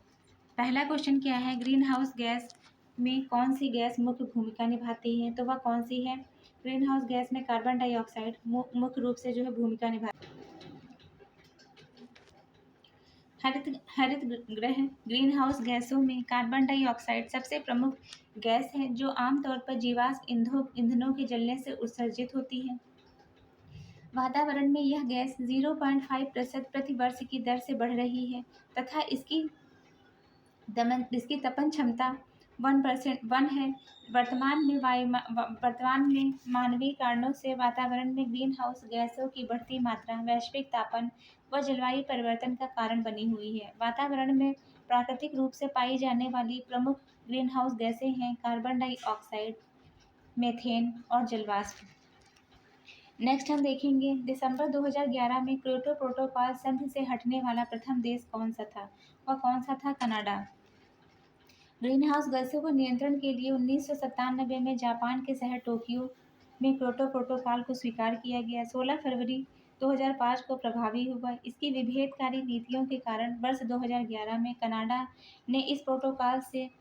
पहला क्वेश्चन क्या है? ग्रीन हाउस गैस में कौन सी गैस मुख्य भूमिका निभाती है? तो वह कौन सी है? ग्रीन हाउस गैस में कार्बन डाइऑक्साइड मुख्य रूप से जो है भूमिका निभाती है। हरित गृह ग्रीन हाउस गैसों में कार्बन डाइऑक्साइड सबसे प्रमुख गैस है जो आमतौर पर जीवाश्म ईंधनों के जलने से उत्सर्जित होती है। वातावरण में यह गैस 0.5% प्रति वर्ष की दर से बढ़ रही है तथा इसकी तपन क्षमता 1 है। वर्तमान में मानवीय कारणों से वातावरण में ग्रीन हाउस गैसों की बढ़ती मात्रा वैश्विक तापन व जलवायु परिवर्तन का कारण बनी हुई है। वातावरण में प्राकृतिक रूप से पाई जाने वाली प्रमुख ग्रीन हाउस गैसें हैं कार्बन डाइऑक्साइड, मीथेन और जलवाष्प। नेक्स्ट हम देखेंगे दिसंबर 2011 में क्योटो प्रोटोकॉल संधि से हटने वाला प्रथम देश कौन सा था? वह कौन सा था? कनाडा। ग्रीन हाउस गैसों को नियंत्रण के लिए 1997 में जापान के शहर टोक्यो में क्योटो प्रोटोकॉल को स्वीकार किया गया। 16 फरवरी 2005 को प्रभावी हुआ। इसकी विभेदकारी नीतियों के कारण वर्ष 2011 में कनाडा ने इस प्रोटोकॉल से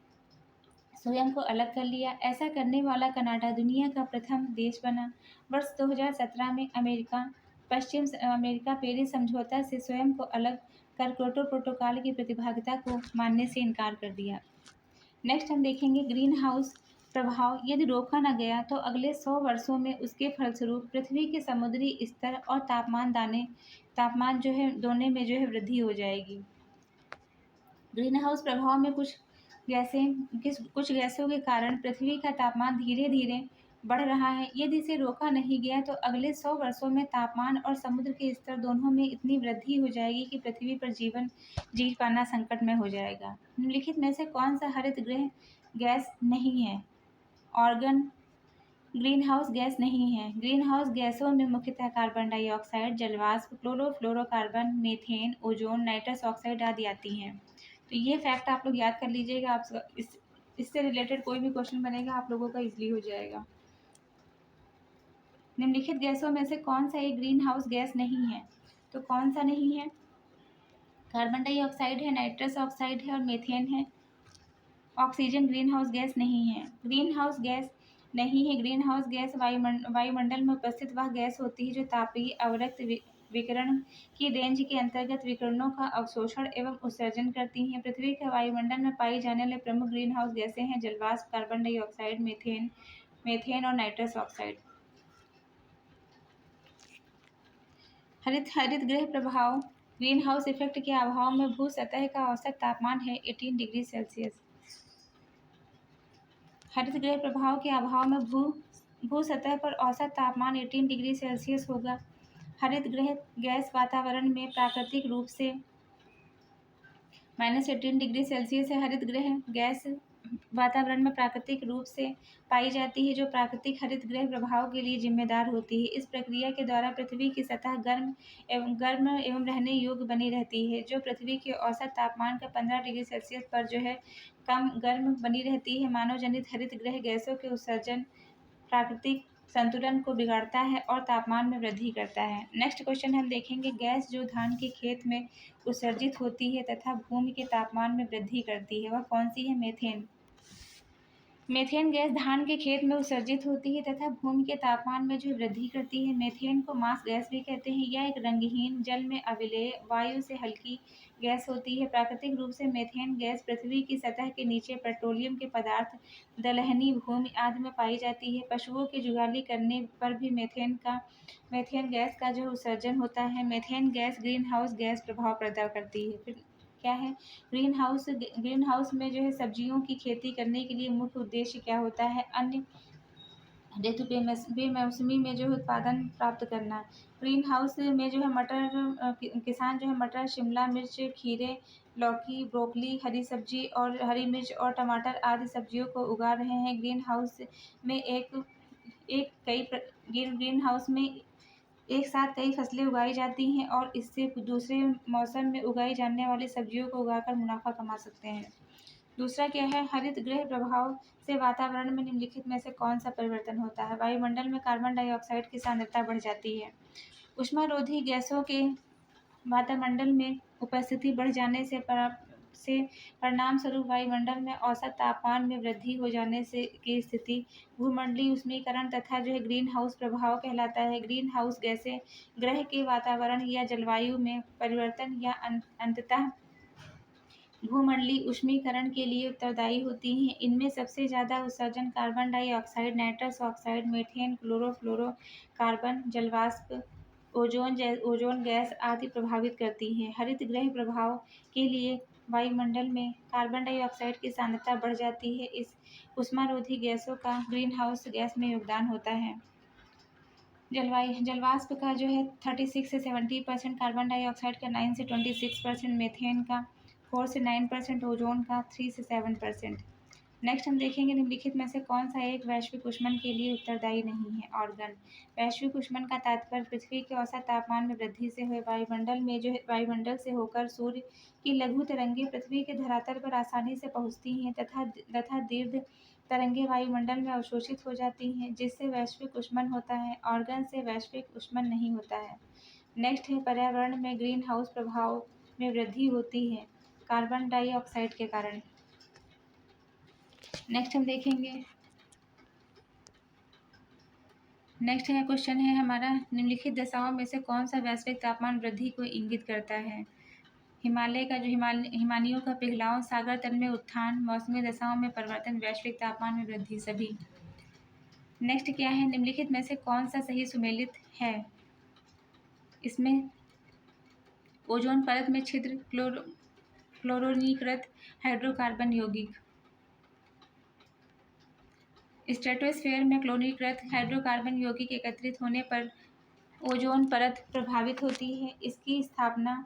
स्वयं को अलग कर लिया। ऐसा करने वाला कनाडा दुनिया का प्रथम देश बना। वर्ष 2017 में पश्चिम अमेरिका पेरिस समझौता से स्वयं को अलग कर क्योटो प्रोटोकॉल की प्रतिभागिता को मानने से इनकार कर दिया। नेक्स्ट हम देखेंगे ग्रीन हाउस प्रभाव यदि रोका न गया तो अगले 100 वर्षों में उसके फलस्वरूप पृथ्वी के समुद्री स्तर और तापमान जो है दोनों में जो है वृद्धि हो जाएगी। ग्रीन हाउस प्रभाव में कुछ गैसों के कारण पृथ्वी का तापमान धीरे धीरे बढ़ रहा है। यदि इसे रोका नहीं गया तो अगले 100 वर्षों में तापमान और समुद्र के स्तर दोनों में इतनी वृद्धि हो जाएगी कि पृथ्वी पर जीवन जी पाना संकट में हो जाएगा। निम्नलिखित में से कौन सा हरित गृह गैस नहीं है? ऑर्गन ग्रीन हाउस गैस नहीं है। ग्रीन हाउस गैसों में मुख्यतः कार्बन डाइऑक्साइड, जलवाष्प, chlorofluorocarbon, methane, ozone, nitrous oxide आदि आती हैं। तो ये फैक्ट आप लोग याद कर लीजिएगा। आप इससे रिलेटेड कोई भी क्वेश्चन बनेगा आप लोगों का इजली हो जाएगा। निम्नलिखित गैसों में से कौन सा एक ग्रीन हाउस गैस नहीं है? तो कौन सा नहीं है? कार्बन डाइऑक्साइड है, नाइट्रस ऑक्साइड है और मीथेन है। ऑक्सीजन ग्रीन हाउस गैस नहीं है। ग्रीन हाउस गैस नहीं है। ग्रीन हाउस गैस वायुमंडल में उपस्थित वह गैस होती है जो तापीय अवरक्त विकिरण की रेंज के अंतर्गत विकिरणों का अवशोषण एवं उत्सर्जन करती हैं। पृथ्वी के वायुमंडल में पाई जाने वाले प्रमुख ग्रीन हाउस गैसें हैं जलवाष्प, कार्बन डाइऑक्साइड, मीथेन और नाइट्रस ऑक्साइड। हरित गृह प्रभाव ग्रीन हाउस इफेक्ट के अभाव में भू सतह का औसत तापमान है 18 डिग्री सेल्सियस। हरित गृह प्रभाव के अभाव में भू सतह पर औसत तापमान 18 डिग्री सेल्सियस होगा। हरित गृह गैस वातावरण में प्राकृतिक रूप से -18 डिग्री सेल्सियस है। हरित गृह गैस वातावरण में प्राकृतिक रूप से पाई जाती है जो प्राकृतिक हरित गृह प्रभाव के लिए जिम्मेदार होती है। इस प्रक्रिया के द्वारा पृथ्वी की सतह गर्म एवं रहने योग्य बनी रहती है जो पृथ्वी के औसत तापमान का 15 डिग्री सेल्सियस पर जो है कम गर्म बनी रहती है। मानव जनित हरित गृह गैसों के उत्सर्जन प्राकृतिक संतुलन को बिगाड़ता है और तापमान में वृद्धि करता है। नेक्स्ट क्वेश्चन हम देखेंगे, गैस जो धान के खेत में उत्सर्जित होती है तथा भूमि के तापमान में वृद्धि करती है वह कौन सी है? मीथेन। मीथेन गैस धान के खेत में उत्सर्जित होती है तथा भूमि के तापमान में जो वृद्धि करती है। मीथेन को मास गैस भी कहते हैं। यह एक रंगहीन, जल में अविलेय, वायु से हल्की गैस होती है। प्राकृतिक रूप से मीथेन गैस पृथ्वी की सतह के नीचे पेट्रोलियम के पदार्थ, दलहनी भूमि आदि में पाई जाती है। पशुओं की जुगाली करने पर भी मीथेन गैस का जो उत्सर्जन होता है। Methane gas green house gas प्रभाव पैदा करती है। फिर क्या है? ग्रीन हाउस में जो है सब्जियों की खेती करने के लिए मुख्य उद्देश्य क्या होता है? अन्य ऋतु बेमौसमी में जो है उत्पादन प्राप्त करना। ग्रीन हाउस में जो है किसान जो है मटर, शिमला मिर्च, खीरे, लौकी, ब्रोकली, हरी मिर्च और टमाटर आदि सब्जियों को उगा रहे हैं। ग्रीन हाउस में एक साथ कई फसलें उगाई जाती हैं और इससे दूसरे मौसम में उगाई जाने वाली सब्जियों को उगाकर मुनाफा कमा सकते हैं। दूसरा क्या है? हरित गृह प्रभाव से वातावरण में निम्नलिखित में से कौन सा परिवर्तन होता है? वायुमंडल में कार्बन डाइऑक्साइड की सांद्रता बढ़ जाती है। ऊष्मारोधी गैसों के वायुमंडल में उपस्थिति बढ़ जाने से परिणाम स्वरूप वायुमंडल में औसत तापमान में वृद्धि हो जाने से की स्थिति भूमंडलीय ऊष्मीकरण तथा जो है ग्रीन हाउस प्रभाव कहलाता है। ग्रीन हाउस गैसें ग्रह के वातावरण या जलवायु में परिवर्तन या अंततः भूमंडलीय ऊष्मीकरण के लिए उत्तरदायी होती हैं। इनमें सबसे ज़्यादा उत्सर्जन carbon dioxide, nitrous oxide, methane, chlorofluorocarbon, जलवाष्प, ओजोन गैस आदि प्रभावित करती हैं। हरित गृह प्रभाव के लिए वायुमंडल में कार्बन डाइऑक्साइड की सांद्रता बढ़ जाती है। इस ऊष्मारोधी गैसों का ग्रीन हाउस गैस में योगदान होता है। जलवाष्प का जो है 36 से 70%, कार्बन डाइऑक्साइड का 9 से 26%, मीथेन का 4 से 9%, ओजोन का 3 से 7%। नेक्स्ट हम देखेंगे निम्नलिखित में से कौन सा एक वैश्विक ऊष्मन के लिए उत्तरदायी नहीं है? ऑर्गन। वैश्विक ऊष्मन का तात्पर्य पृथ्वी के औसत तापमान में वृद्धि से हुए वायुमंडल से होकर सूर्य की लघु तरंगें पृथ्वी के धरातल पर आसानी से पहुँचती हैं तथा दीर्घ तरंगें वायुमंडल में अवशोषित हो जाती हैं जिससे वैश्विक ऊष्मन होता है। ऑर्गन से वैश्विक ऊष्मन नहीं होता है। नेक्स्ट है पर्यावरण में ग्रीन हाउस प्रभाव में वृद्धि होती है कार्बन डाइऑक्साइड के कारण। नेक्स्ट हम देखेंगे, नेक्स्ट है क्वेश्चन है हमारा, निम्नलिखित दशाओं में से कौन सा वैश्विक तापमान वृद्धि को इंगित करता है? हिमालय का जो हिमानियों का पिघलाव, सागर तल में उत्थान, मौसमी दशाओं में परिवर्तन, वैश्विक तापमान में वृद्धि सभी। नेक्स्ट क्या है, निम्नलिखित में से कौन सा सही सुमेलित है? इसमें ओजोन परत में छिद्र, क्लोरोनीकृत हाइड्रोकार्बन यौगिक। स्ट्रेटोस्फेयर में क्लोरीकृत हाइड्रोकार्बन यौगिक एकत्रित होने पर ओजोन परत प्रभावित होती है। इसकी स्थापना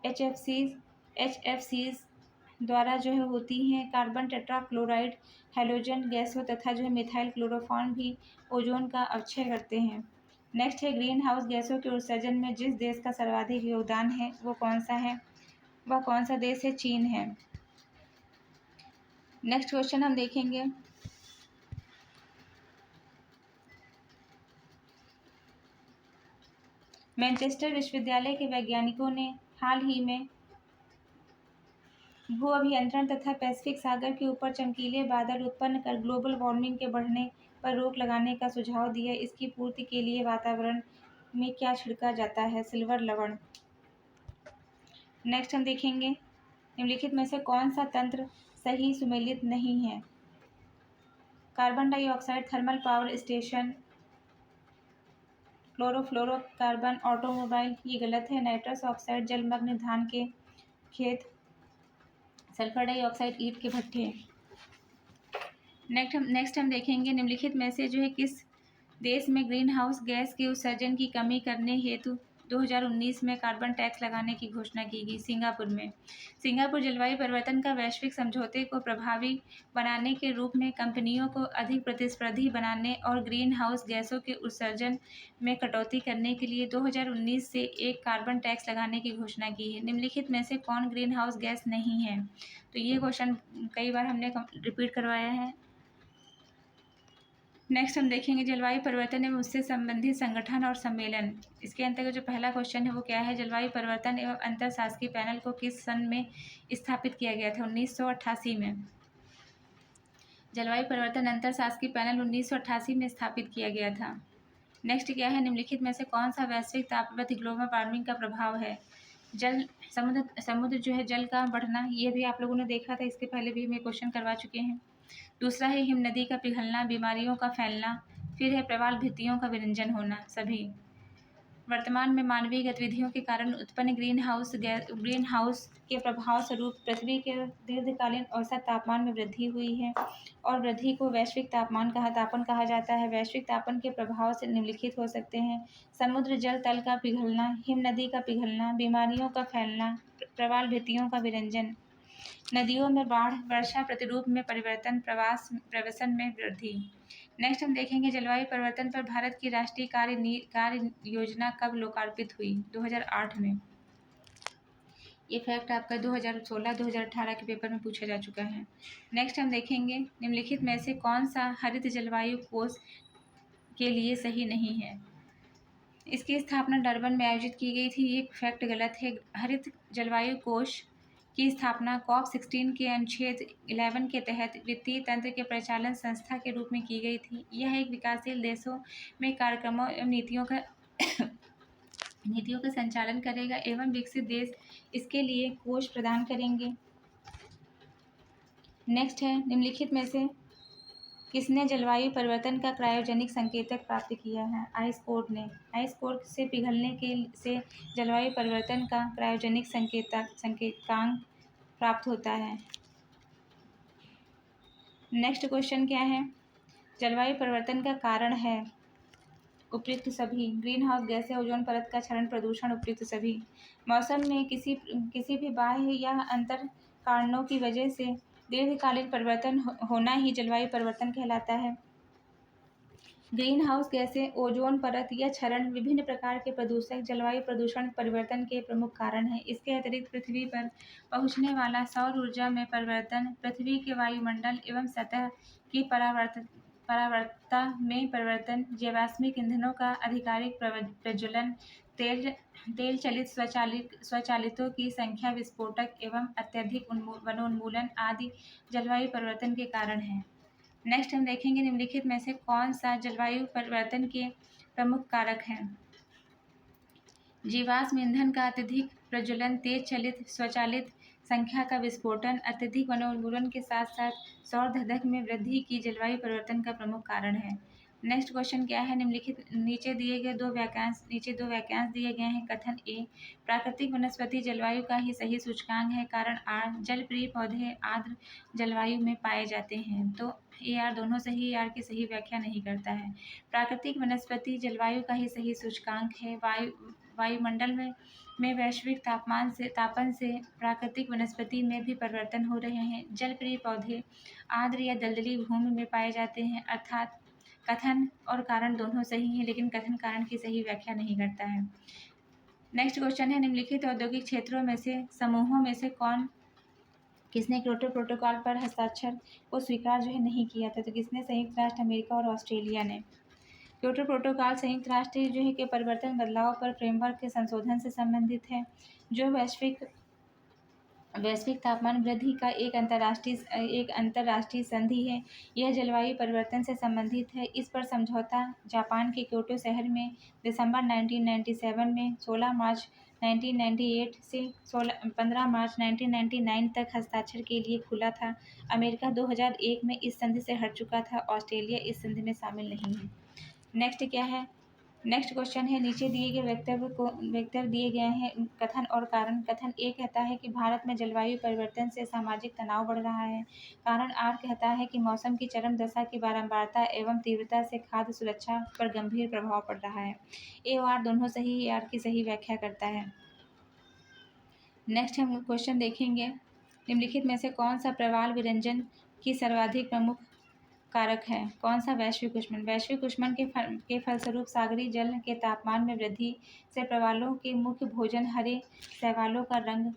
HFCs द्वारा जो है होती है। कार्बन टेट्राक्लोराइड, हैलोजन गैसों तथा जो है मिथाइल क्लोरोफॉर्म भी ओजोन का अवक्षय करते हैं। नेक्स्ट है, ग्रीन हाउस गैसों के उत्सर्जन में जिस देश का सर्वाधिक योगदान है वो कौन सा है? वह कौन सा देश है? चीन है। नेक्स्ट क्वेश्चन हम देखेंगे, मैनचेस्टर विश्वविद्यालय के वैज्ञानिकों ने हाल ही में भू अभियंत्रण तथा पैसिफिक सागर के ऊपर चमकीले बादल उत्पन्न कर ग्लोबल वार्मिंग के बढ़ने पर रोक लगाने का सुझाव दिया। इसकी पूर्ति के लिए वातावरण में क्या छिड़का जाता है? सिल्वर लवण। नेक्स्ट हम देखेंगे, निम्नलिखित में से कौन सा तंत्र सही सुमेलित नहीं है? Carbon dioxide thermal power station, chlorofluorocarbon automobile, ये गलत है। नाइट्रस ऑक्साइड जलमग्न धान के खेत, सल्फर डाइऑक्साइड ईंट के भट्ठे। नेक्स्ट हम देखेंगे, निम्नलिखित में से जो है किस देश में ग्रीन हाउस गैस के उत्सर्जन की कमी करने हेतु 2019 में कार्बन टैक्स लगाने की घोषणा की गई? सिंगापुर में। सिंगापुर जलवायु परिवर्तन का वैश्विक समझौते को प्रभावी बनाने के रूप में कंपनियों को अधिक प्रतिस्पर्धी बनाने और ग्रीन हाउस गैसों के उत्सर्जन में कटौती करने के लिए 2019 से एक कार्बन टैक्स लगाने की घोषणा की है। निम्नलिखित में से कौन ग्रीन हाउस गैस नहीं है? तो ये क्वेश्चन कई बार हमने रिपीट करवाया है। नेक्स्ट हम देखेंगे, जलवायु परिवर्तन एवं उससे संबंधित संगठन और सम्मेलन। इसके अंतर्गत जो पहला क्वेश्चन है वो क्या है? जलवायु परिवर्तन एवं अंतरशासकीय पैनल को किस सन में स्थापित किया गया था? 1988 में। जलवायु परिवर्तन अंतरशासकीय पैनल 1988 में स्थापित किया गया था। नेक्स्ट क्या है, निम्नलिखित में से कौन सा वैश्विक तापवृद्धि ग्लोबल वार्मिंग का प्रभाव है? समुद्र जो है जल का बढ़ना, ये भी आप लोगों ने देखा था, इसके पहले भी हम क्वेश्चन करवा चुके हैं। दूसरा है हिमनदी का पिघलना, बीमारियों का फैलना। फिर है प्रवाल भित्तियों का विरंजन होना सभी। वर्तमान में मानवीय गतिविधियों के कारण उत्पन्न ग्रीन हाउस के प्रभाव स्वरूप पृथ्वी के दीर्घकालीन औसत तापमान में वृद्धि हुई है और वृद्धि को वैश्विक तापन कहा जाता है। वैश्विक तापन के प्रभाव से निम्नलिखित हो सकते हैं: समुद्र जल तल का पिघलना, हिमनदी का पिघलना, बीमारियों का फैलना, प्रवाल भित्तियों का विरंजन, नदियों में बाढ़, वर्षा प्रतिरूप में परिवर्तन, प्रवसन में वृद्धि। नेक्स्ट हम देखेंगे, जलवायु परिवर्तन पर भारत की राष्ट्रीय कार्य योजना कब लोकार्पित हुई? 2008 में। ये फैक्ट आपका 2016-2018 के पेपर में पूछा जा चुका है। नेक्स्ट हम देखेंगे, निम्नलिखित में से कौन सा हरित जलवायु कोष के लिए सही नहीं है? इसकी स्थापना डरबन में आयोजित की गई थी, ये फैक्ट गलत है। हरित जलवायु कोष की स्थापना COP16 के अनुच्छेद 11 के तहत वित्तीय तंत्र के परिचालन संस्था के रूप में की गई थी। यह एक विकासशील देशों में कार्यक्रमों एवं नीतियों का संचालन करेगा एवं विकसित देश इसके लिए कोष प्रदान करेंगे। नेक्स्ट है, निम्नलिखित में से किसने जलवायु परिवर्तन का क्रायोजेनिक संकेतक प्राप्त किया है? आइस कोर ने। आइस कोर से पिघलने से जलवायु परिवर्तन का क्रायोजेनिक संकेतकांक प्राप्त होता है। नेक्स्ट क्वेश्चन क्या है? जलवायु परिवर्तन का कारण है उपयुक्त सभी। ग्रीन हाउस गैसें, ओजोन परत का क्षरण, प्रदूषण, उपयुक्त सभी। मौसम में किसी भी बाह्य या अंतर कारणों की वजह से दीर्घकालीन परिवर्तन होना ही जलवायु परिवर्तन कहलाता है। ग्रीन हाउस गैसें, ओजोन परत या क्षरण, विभिन्न प्रकार के प्रदूषक जलवायु प्रदूषण परिवर्तन के प्रमुख कारण हैं। इसके अतिरिक्त पृथ्वी पर पहुंचने वाला सौर ऊर्जा में परिवर्तन, पृथ्वी के वायुमंडल एवं सतह की परावर्तकता में परिवर्तन, जीवाश्मिक ईंधनों का आधिकारिक प्रज्वलन, तेल चलित स्वचालितों की संख्या, विस्फोटक एवं अत्यधिक वनोन्मूलन आदि जलवायु परिवर्तन के कारण हैं। नेक्स्ट हम देखेंगे, निम्नलिखित में से कौन सा जलवायु परिवर्तन के प्रमुख कारक हैं। जीवाश्म ईंधन का अत्यधिक प्रज्वलन, तेज चलित स्वचालित संख्या का विस्फोटन, अत्यधिक वनोन्मूलन के साथ साथ सौर धधक में वृद्धि की जलवायु परिवर्तन का प्रमुख कारण है। नेक्स्ट क्वेश्चन क्या है, निम्नलिखित नीचे दो वाक्यांश दिए गए हैं। कथन ए, प्राकृतिक वनस्पति जलवायु का ही सही सूचकांक है। कारण आर, जलप्रिय पौधे आर्द्र जलवायु में पाए जाते हैं। तो ए आर दोनों सही, आर की सही व्याख्या नहीं करता है। प्राकृतिक वनस्पति जलवायु का ही सही सूचकांक है। वायुमंडल में वैश्विक तापन से प्राकृतिक वनस्पति में भी परिवर्तन हो रहे हैं। जलप्रिय पौधे आर्द्र या दलदली भूमि में पाए जाते हैं। अर्थात कथन और कारण दोनों सही हैं, लेकिन कथन कारण की सही व्याख्या नहीं करता है। नेक्स्ट क्वेश्चन है, निम्नलिखित औद्योगिक क्षेत्रों में से समूहों में से किसने क्योटो प्रोटोकॉल पर हस्ताक्षर को स्वीकार नहीं किया था। तो किसने, संयुक्त राष्ट्र अमेरिका और ऑस्ट्रेलिया ने। क्योटो प्रोटोकॉल संयुक्त राष्ट्र के परिवर्तन बदलाव पर फ्रेमवर्क के संशोधन से संबंधित है, जो वैश्विक तापमान वृद्धि का एक अंतर्राष्ट्रीय संधि है। यह जलवायु परिवर्तन से संबंधित है। इस पर समझौता जापान के क्योटो शहर में दिसंबर 1997 में 16 मार्च 1998 से 15 मार्च 1999 तक हस्ताक्षर के लिए खुला था। अमेरिका 2001 में इस संधि से हट चुका था। ऑस्ट्रेलिया इस संधि में शामिल नहीं है। नेक्स्ट क्या है, नेक्स्ट क्वेश्चन है, नीचे दिए गए वक्तव्य दिए गए हैं। कथन और कारण। कथन ए कहता है कि भारत में जलवायु परिवर्तन से सामाजिक तनाव बढ़ रहा है। कारण आर कहता है कि मौसम की चरम दशा की बारंबारता एवं तीव्रता से खाद्य सुरक्षा पर गंभीर प्रभाव पड़ रहा है। ए और आर दोनों सही, आर की सही व्याख्या करता है। नेक्स्ट हम क्वेश्चन देखेंगे, निम्नलिखित में से कौन सा प्रवाल विरंजन की सर्वाधिक प्रमुख कारक है। कौन सा, वैश्विक ऊष्मन। वैश्विक ऊष्मन के फलस्वरूप सागरीय जल के तापमान में वृद्धि से प्रवालों के मुख्य भोजन हरे शैवालों का रंग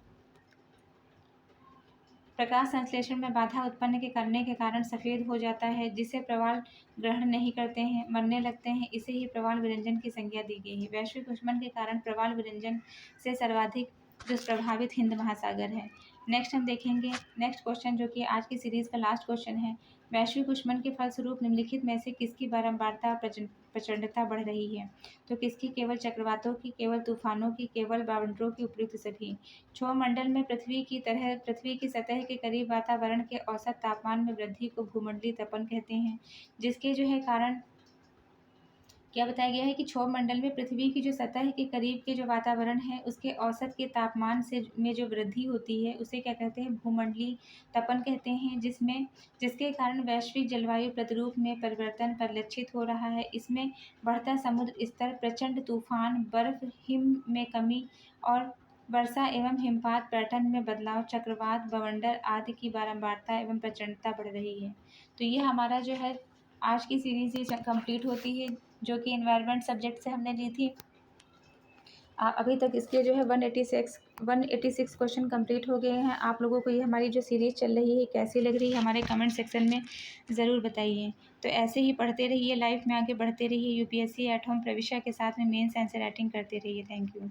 प्रकाश संश्लेषण में बाधा उत्पन्न करने के कारण सफ़ेद हो जाता है, जिसे प्रवाल ग्रहण नहीं करते हैं, मरने लगते हैं। इसे ही प्रवाल विरंजन की संज्ञा दी गई है। वैश्विक ऊष्मन के कारण प्रवाल विरंजन से सर्वाधिक दुष्प्रभावित हिंद महासागर है। नेक्स्ट हम देखेंगे, नेक्स्ट क्वेश्चन जो कि आज की सीरीज का लास्ट क्वेश्चन है। वैश्विक ऊष्मन के फलस्वरूप निम्नलिखित में से किसकी बारंबारता प्रचंडता बढ़ रही है। तो किसकी, केवल चक्रवातों की, केवल तूफानों की, केवल बावंडरों की, उपयुक्त सभी। क्षोभमंडल में पृथ्वी की सतह के करीब वातावरण के औसत तापमान में वृद्धि को भूमंडलीय तपन कहते हैं, जिसके कारण क्या बताया गया है कि क्षोभमंडल में पृथ्वी की सतह के करीब के वातावरण है, उसके औसत के तापमान में वृद्धि होती है, उसे क्या कहते हैं, भूमंडलीय तपन कहते हैं, जिसके कारण वैश्विक जलवायु प्रतिरूप में परिवर्तन परिलक्षित हो रहा है। इसमें बढ़ता समुद्र स्तर, प्रचंड तूफान, बर्फ हिम में कमी और वर्षा एवं हिमपात पैटर्न में बदलाव, चक्रवात, बवंडर आदि की बारंबारता एवं प्रचंडता बढ़ रही है। तो ये हमारा आज की सीरीज ही कंप्लीट होती है, जो कि एनवायरनमेंट सब्जेक्ट से हमने ली थी। अभी तक इसके 186 क्वेश्चन कंप्लीट हो गए हैं। आप लोगों को ये हमारी जो सीरीज़ चल रही है कैसी लग रही है, हमारे कमेंट सेक्शन में ज़रूर बताइए। तो ऐसे ही पढ़ते रहिए, लाइफ में आगे बढ़ते रहिए, यूपीएससी एट होम प्रविष्या के साथ में मेंस एंसर राइटिंग करते रहिए। Thank you.